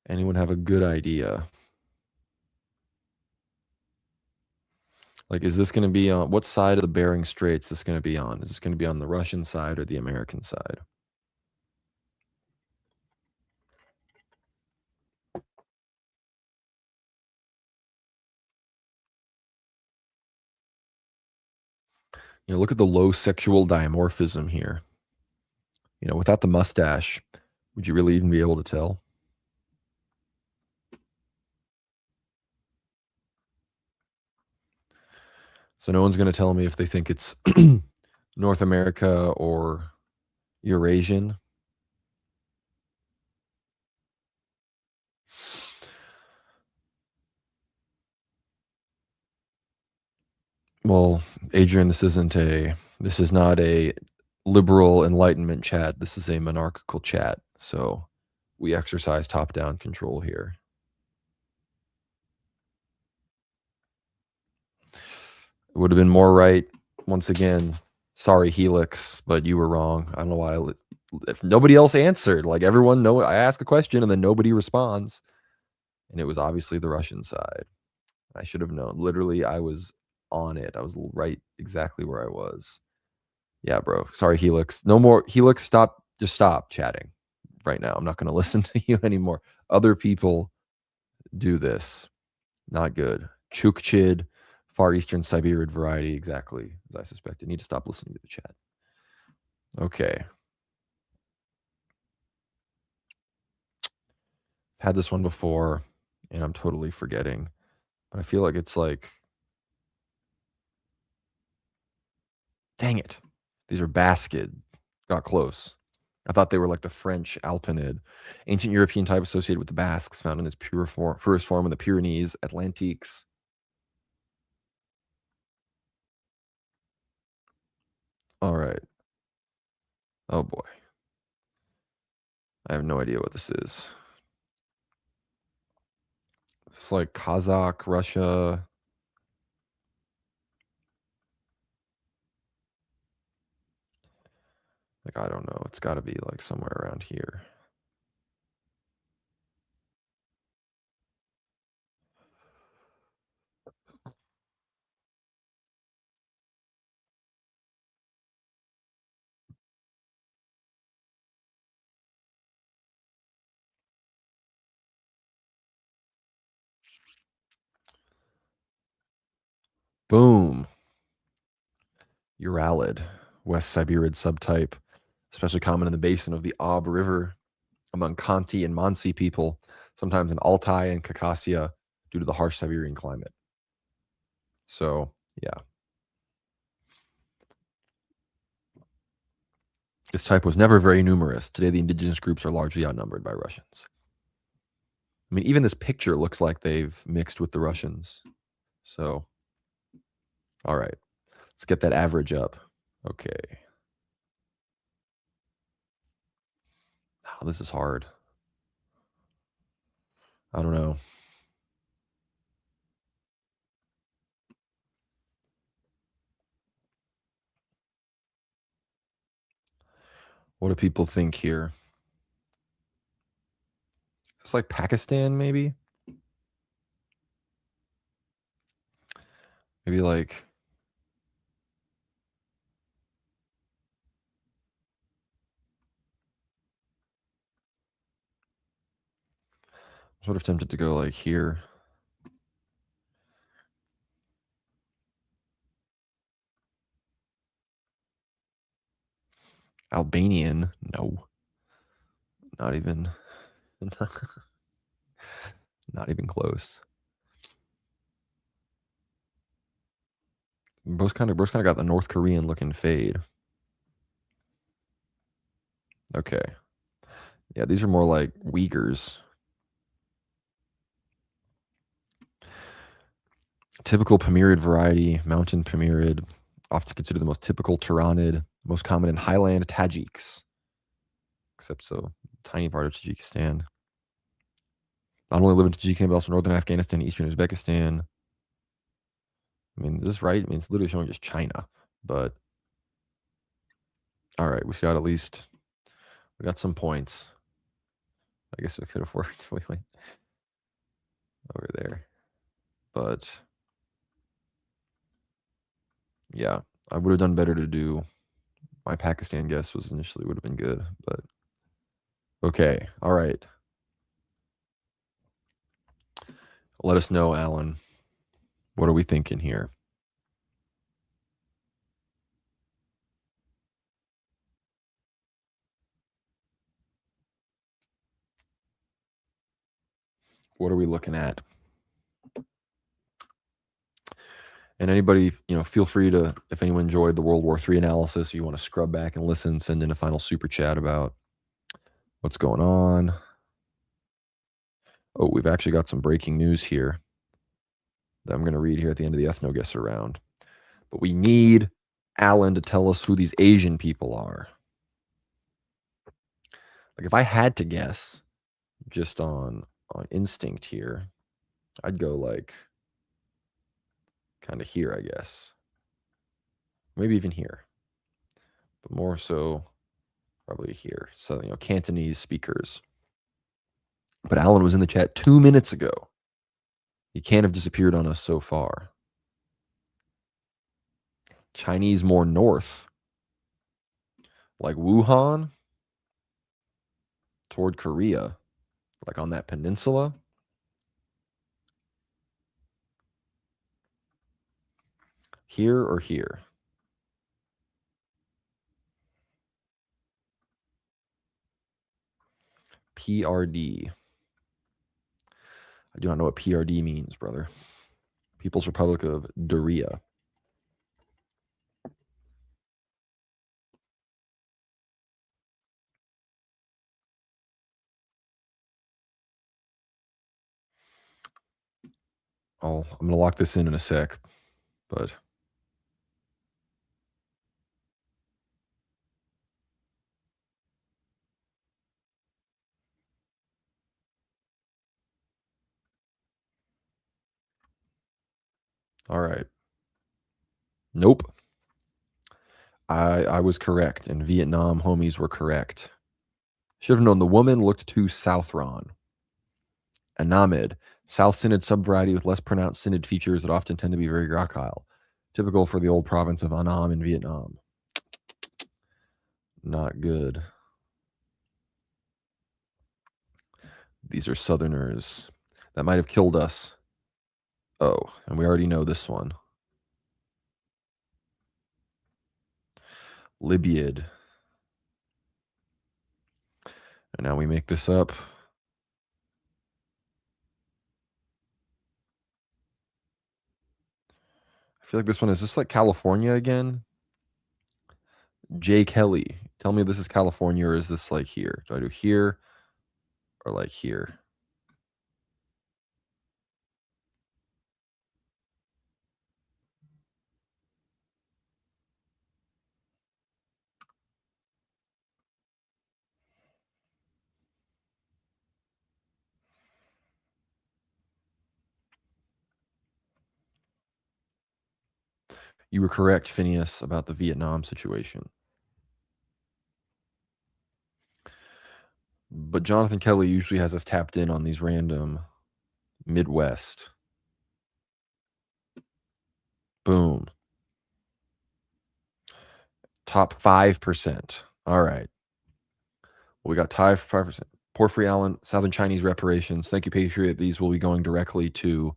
Anyone have a good idea? Like, is this going to be on what side of the Bering Straits? Is this going to be on? Is this going to be on the Russian side or the American side? You know, look at the low sexual dimorphism here. You know, without the mustache, would you really even be able to tell? So no one's going to tell me if they think it's North America or Eurasian. Well, Adrian, this is not a liberal enlightenment chat. This is a monarchical chat. So we exercise top-down control here. It would have been more right. Once again, sorry, Helix, but you were wrong. I don't know why. If nobody else answered, like everyone know, I ask a question and then nobody responds, and it was obviously the Russian side. I should have known. Literally, I was on it. I was right exactly where I was. Yeah, bro. Sorry, Helix. No more. Helix, stop. Just stop chatting right now. I'm not going to listen to you anymore. Other people do this. Not good. Chukchid, Far Eastern Siberian variety, exactly as I suspected. Need to stop listening to the chat. Okay. Had this one before, and I'm totally forgetting. But I feel like it's like, dang it. These are Baskid. Got close. I thought they were like the French Alpinid. Ancient European type associated with the Basques, found in its purest form in the Pyrenees, Atlantiques. All right. Oh boy. I have no idea what this is. It's like Kazakh, Russia. Like, I don't know. It's got to be like somewhere around here. Boom. Uralid, West Siberian subtype, especially common in the basin of the Ob River among Khanty and Mansi people, sometimes in Altai and Khakassia due to the harsh Siberian climate. So, yeah. This type was never very numerous. Today, the indigenous groups are largely outnumbered by Russians. I mean, even this picture looks like they've mixed with the Russians. So, all right. Let's get that average up. Okay. Oh, this is hard. I don't know. What do people think here? It's like Pakistan, maybe? Maybe like sort of tempted to go like here. Albanian? No. Not even not even close. Both kind of got the North Korean looking fade. Okay. Yeah, these are more like Uyghurs. Typical Pamurid variety, mountain Pamurid, often considered the most typical Turanid, most common in highland Tajiks, except so tiny part of Tajikistan. Not only live in Tajikistan, but also northern Afghanistan, eastern Uzbekistan. I mean, is this right? I mean, it's literally showing just China, but all right, we got some points. I guess we could have worked over there, but yeah, I would have done better to do. My Pakistan guess was initially would have been good, but okay, all right. Let us know, Alan. What are we thinking here? What are we looking at? And anybody, feel free to, if anyone enjoyed the World War III analysis, or you want to scrub back and listen, send in a final super chat about what's going on. Oh, we've actually got some breaking news here that I'm going to read here at the end of the EthnoGuessr round. But we need Alan to tell us who these Asian people are. Like, if I had to guess just on instinct here, I'd go like kind of here, I guess. Maybe even here. But more so probably here. So, Cantonese speakers. But Alan was in the chat 2 minutes ago. He can't have disappeared on us so far. Chinese more north. Like Wuhan toward Korea. Like on that peninsula. Here or here? PRD. I do not know what PRD means, brother. People's Republic of Doria. I'm going to lock this in a sec, but all right. Nope. I was correct, and Vietnam homies were correct. Should have known the woman looked too Southron. Anamid, South Synod subvariety with less pronounced Synod features that often tend to be very Grakile, typical for the old province of Annam in Vietnam. Not good. These are Southerners. That might have killed us. Oh, and we already know this one. Libyad. And now we make this up. I feel like this one is this like California again? J. Kelly. Tell me this is California or is this like here? Do I do here or like here? You were correct, Phineas, about the Vietnam situation. But Jonathan Kelly usually has us tapped in on these random Midwest. Boom. Top 5%. All right. Well, we got top 5%. Porphyry Allen, Southern Chinese reparations. Thank you, Patriot. These will be going directly to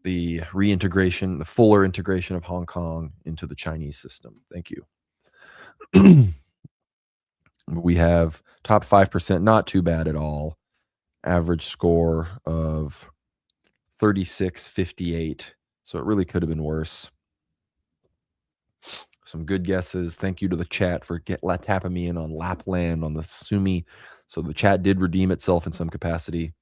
the reintegration, the fuller integration of Hong Kong into the Chinese system. Thank you. We have top 5%, not too bad at all. Average score of 36.58. So it really could have been worse. Some good guesses. Thank you to the chat for tapping me in on Lapland on the Sumi. So the chat did redeem itself in some capacity.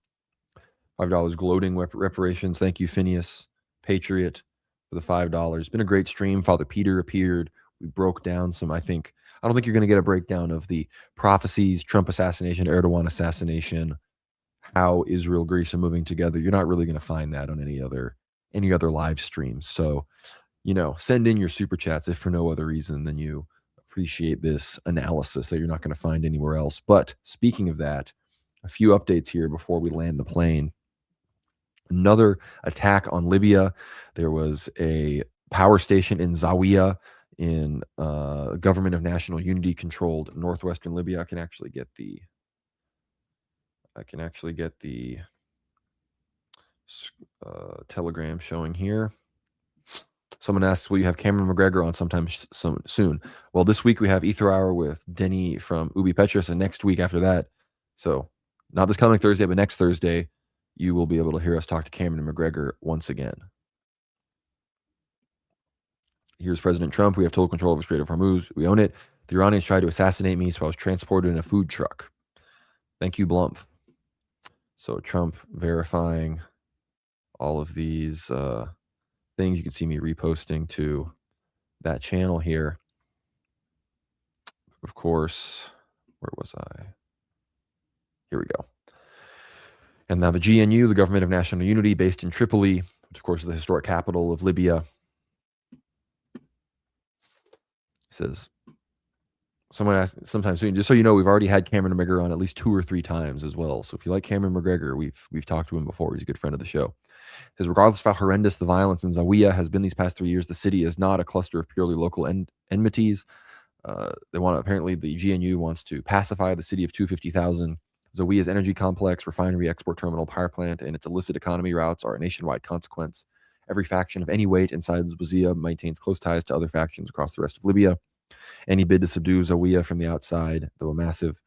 $5 gloating reparations. Thank you, Phineas. Patriot for the $5. It's been a great stream. Father Peter appeared. We broke down some, I don't think you're going to get a breakdown of the prophecies, Trump assassination, Erdogan assassination, how Israel, Greece are moving together. You're not really going to find that on any other live streams. So, send in your super chats if for no other reason than you appreciate this analysis that you're not going to find anywhere else. But speaking of that, a few updates here before we land the plane. Another attack on Libya. There was a power station in Zawiya in Government of National Unity controlled northwestern Libya. I can actually get the telegram showing here. Someone asks, will you have Cameron McGregor on sometime soon? Well, this week we have Ether Hour with Denny from Ubi Petrus, and next week after that, so not this coming Thursday, but next Thursday, you will be able to hear us talk to Cameron McGregor once again. Here's President Trump. We have total control over Strait of Hormuz. We own it. The Iranians tried to assassinate me, so I was transported in a food truck. Thank you, Blumph. So Trump verifying all of these things. You can see me reposting to that channel here. Of course, where was I? Here we go. And now the GNU, the Government of National Unity, based in Tripoli, which of course is the historic capital of Libya, says, someone asked sometime soon, just so you know, we've already had Cameron McGregor on at least 2 or 3 times as well. So if you like Cameron McGregor, we've talked to him before. He's a good friend of the show. It says, regardless of how horrendous the violence in Zawiya has been these past 3 years, the city is not a cluster of purely local enmities. Apparently the GNU wants to pacify the city of 250,000. Zawiya's energy complex, refinery, export terminal, power plant, and its illicit economy routes are a nationwide consequence. Every faction of any weight inside Zawiya maintains close ties to other factions across the rest of Libya. Any bid to subdue Zawiya from the outside, through a massive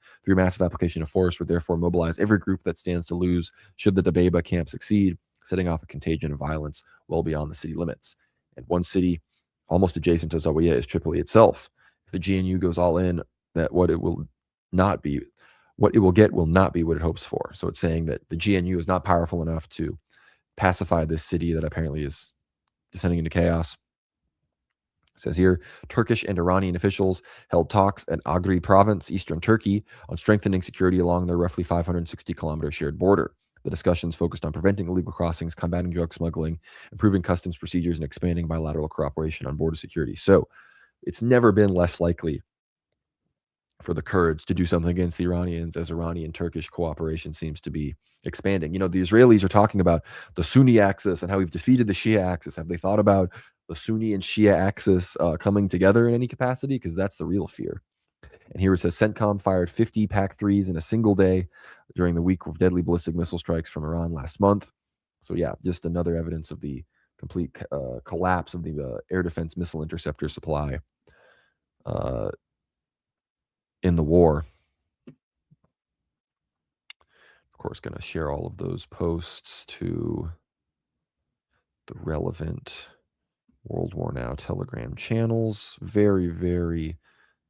application of force, would therefore mobilize every group that stands to lose should the Dabeba camp succeed, setting off a contagion of violence well beyond the city limits. And one city almost adjacent to Zawiya is Tripoli itself. If the GNU goes all in, that what it will get will not be what it hopes for. So it's saying that the GNU is not powerful enough to pacify this city that apparently is descending into chaos. It says here, Turkish and Iranian officials held talks at Agri province, eastern Turkey, on strengthening security along their roughly 560-kilometer shared border. The discussions focused on preventing illegal crossings, combating drug smuggling, improving customs procedures, and expanding bilateral cooperation on border security. So it's never been less likely for the Kurds to do something against the Iranians, as Iranian-Turkish cooperation seems to be expanding. You know, the Israelis are talking about the Sunni axis and how we've defeated the Shia axis. Have they thought about the Sunni and Shia axis coming together in any capacity? Because that's the real fear. And here it says CENTCOM fired 50 PAC-3s in a single day during the week of deadly ballistic missile strikes from Iran last month. So yeah, just another evidence of the complete collapse of the air defense missile interceptor supply in the war. Of course, going to share all of those posts to the relevant World War Now Telegram channels. Very, very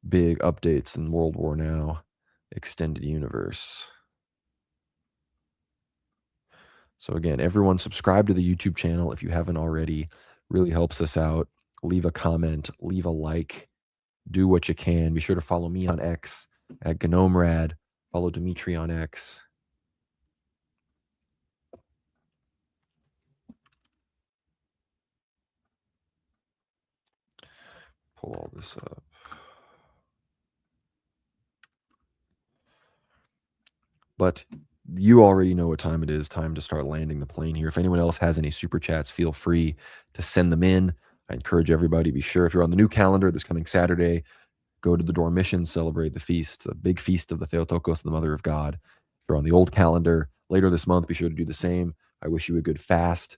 big updates in World War Now Extended Universe. So again, everyone subscribe to the YouTube channel if you haven't already. Really helps us out. Leave a comment, leave a like, do what you can. Be sure to follow me on X at GnomeRad. Follow Dimitri on X. Pull all this up. But you already know what time it is. Time to start landing the plane here. If anyone else has any super chats, feel free to send them in. I encourage everybody, be sure if you're on the new calendar this coming Saturday, go to the Dormition, celebrate the feast, the big feast of the Theotokos, the Mother of God. If you're on the old calendar later this month, be sure to do the same. I wish you a good fast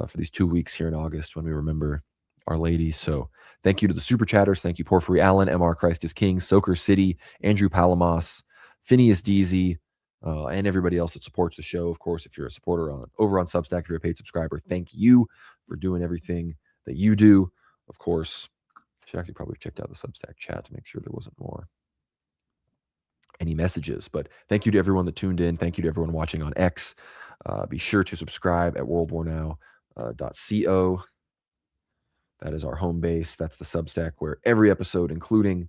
for these 2 weeks here in August when we remember Our Lady. So thank you to the super chatters. Thank you, Porphyry Allen, MR Christ is King, Soker City, Andrew Palamos, Phineas Deasy, and everybody else that supports the show. Of course, if you're a supporter over on Substack, if you're a paid subscriber, thank you for doing everything that you do. Of course, I should actually probably have checked out the Substack chat to make sure there wasn't any messages. But thank you to everyone that tuned in. Thank you to everyone watching on X. Be sure to subscribe at worldwarnow.co. That is our home base. That's the Substack where every episode, including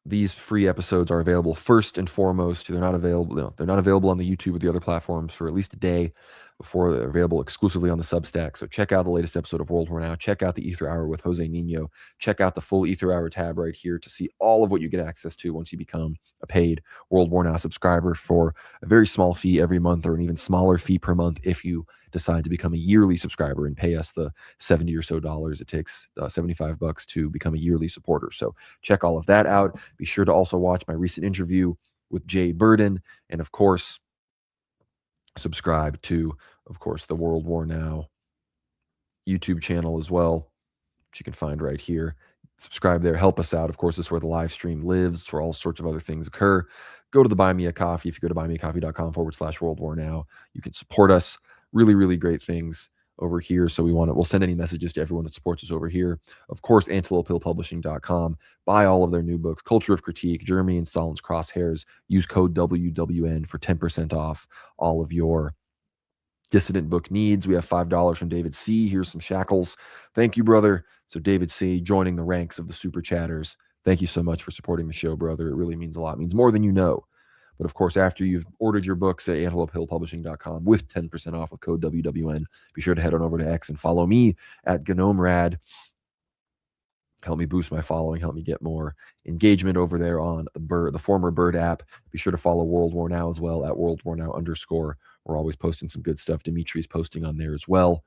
these free episodes, are available first and foremost. They're not available. No, they're not available on the YouTube or the other platforms for at least a day before they're available exclusively on the Substack. So check out the latest episode of World War Now. Check out the Ether Hour with Jose Nino. Check out the full Ether Hour tab right here to see all of what you get access to once you become a paid World War Now subscriber for a very small fee every month, or an even smaller fee per month if you decide to become a yearly subscriber and pay us the $70 or so. It takes $75 to become a yearly supporter. So check all of that out. Be sure to also watch my recent interview with Jay Burden, and of course, subscribe to, of course, the World War Now YouTube channel as well, which you can find right here. Subscribe there, help us out. Of course, this is where the live stream lives, where all sorts of other things occur. Go to the Buy Me a Coffee. If you go to buymeacoffee.com/World War Now, you can support us. Really, really great things over here. So we'll send any messages to everyone that supports us over here. Of course, antelopehillpublishing.com. Buy all of their new books, Culture of Critique, Germany and Stalin's Crosshairs. Use code WWN for 10% off all of your dissident book needs. We have $5 from David C. Here's some shackles. Thank you, brother. So David C. joining the ranks of the super chatters. Thank you so much for supporting the show, brother. It really means a lot. It means more than you know. But of course, after you've ordered your books at antelopehillpublishing.com with 10% off with code WWN, be sure to head on over to X and follow me at GnomeRad. Help me boost my following. Help me get more engagement over there on the former Bird app. Be sure to follow World War Now as well at World War Now _. We're always posting some good stuff. Dimitri's posting on there as well.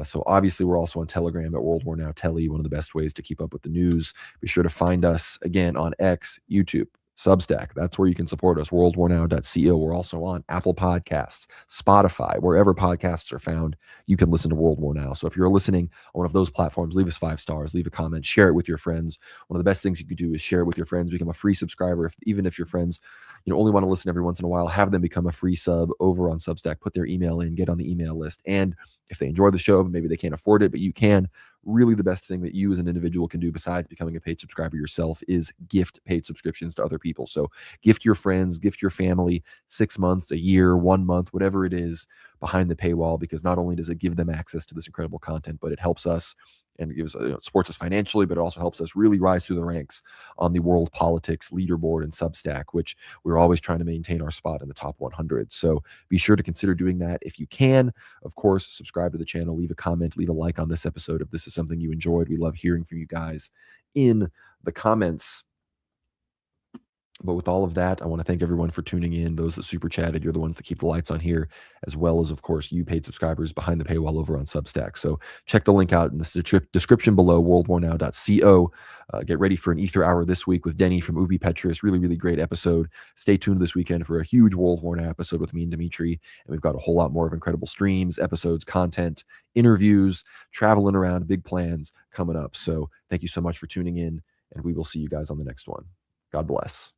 So obviously, we're also on Telegram at World War Now Telly, one of the best ways to keep up with the news. Be sure to find us again on X, YouTube, Substack. That's where you can support us, worldwarnow.co. We're also on Apple Podcasts, Spotify, wherever podcasts are found. You can listen to World War Now. So if you're listening on one of those platforms, leave us 5 stars, leave a comment, share it with your friends. One of the best things you could do is share it with your friends, become a free subscriber. Even if your friends only want to listen every once in a while, have them become a free sub over on Substack, put their email in, get on the email list. And if they enjoy the show, maybe they can't afford it, but you can. Really, the best thing that you as an individual can do besides becoming a paid subscriber yourself is gift paid subscriptions to other people. So gift your friends, gift your family 6 months, a year, 1 month, whatever it is behind the paywall, because not only does it give them access to this incredible content, but it helps us and it gives supports us financially, but it also helps us really rise through the ranks on the world politics leaderboard and Substack, which we're always trying to maintain our spot in the top 100. So be sure to consider doing that if you can. Of course, subscribe to the channel, leave a comment, leave a like on this episode if this is something you enjoyed. We love hearing from you guys in the comments. But with all of that, I want to thank everyone for tuning in. Those that super chatted, you're the ones that keep the lights on here, as well as, of course, you paid subscribers behind the paywall over on Substack. So check the link out in the description below, worldwarnow.co. Get ready for an Ether Hour this week with Denny from Ubi Petrus. Really, really great episode. Stay tuned this weekend for a huge World War Now episode with me and Dimitri. And we've got a whole lot more of incredible streams, episodes, content, interviews, traveling around, big plans coming up. So thank you so much for tuning in, and we will see you guys on the next one. God bless.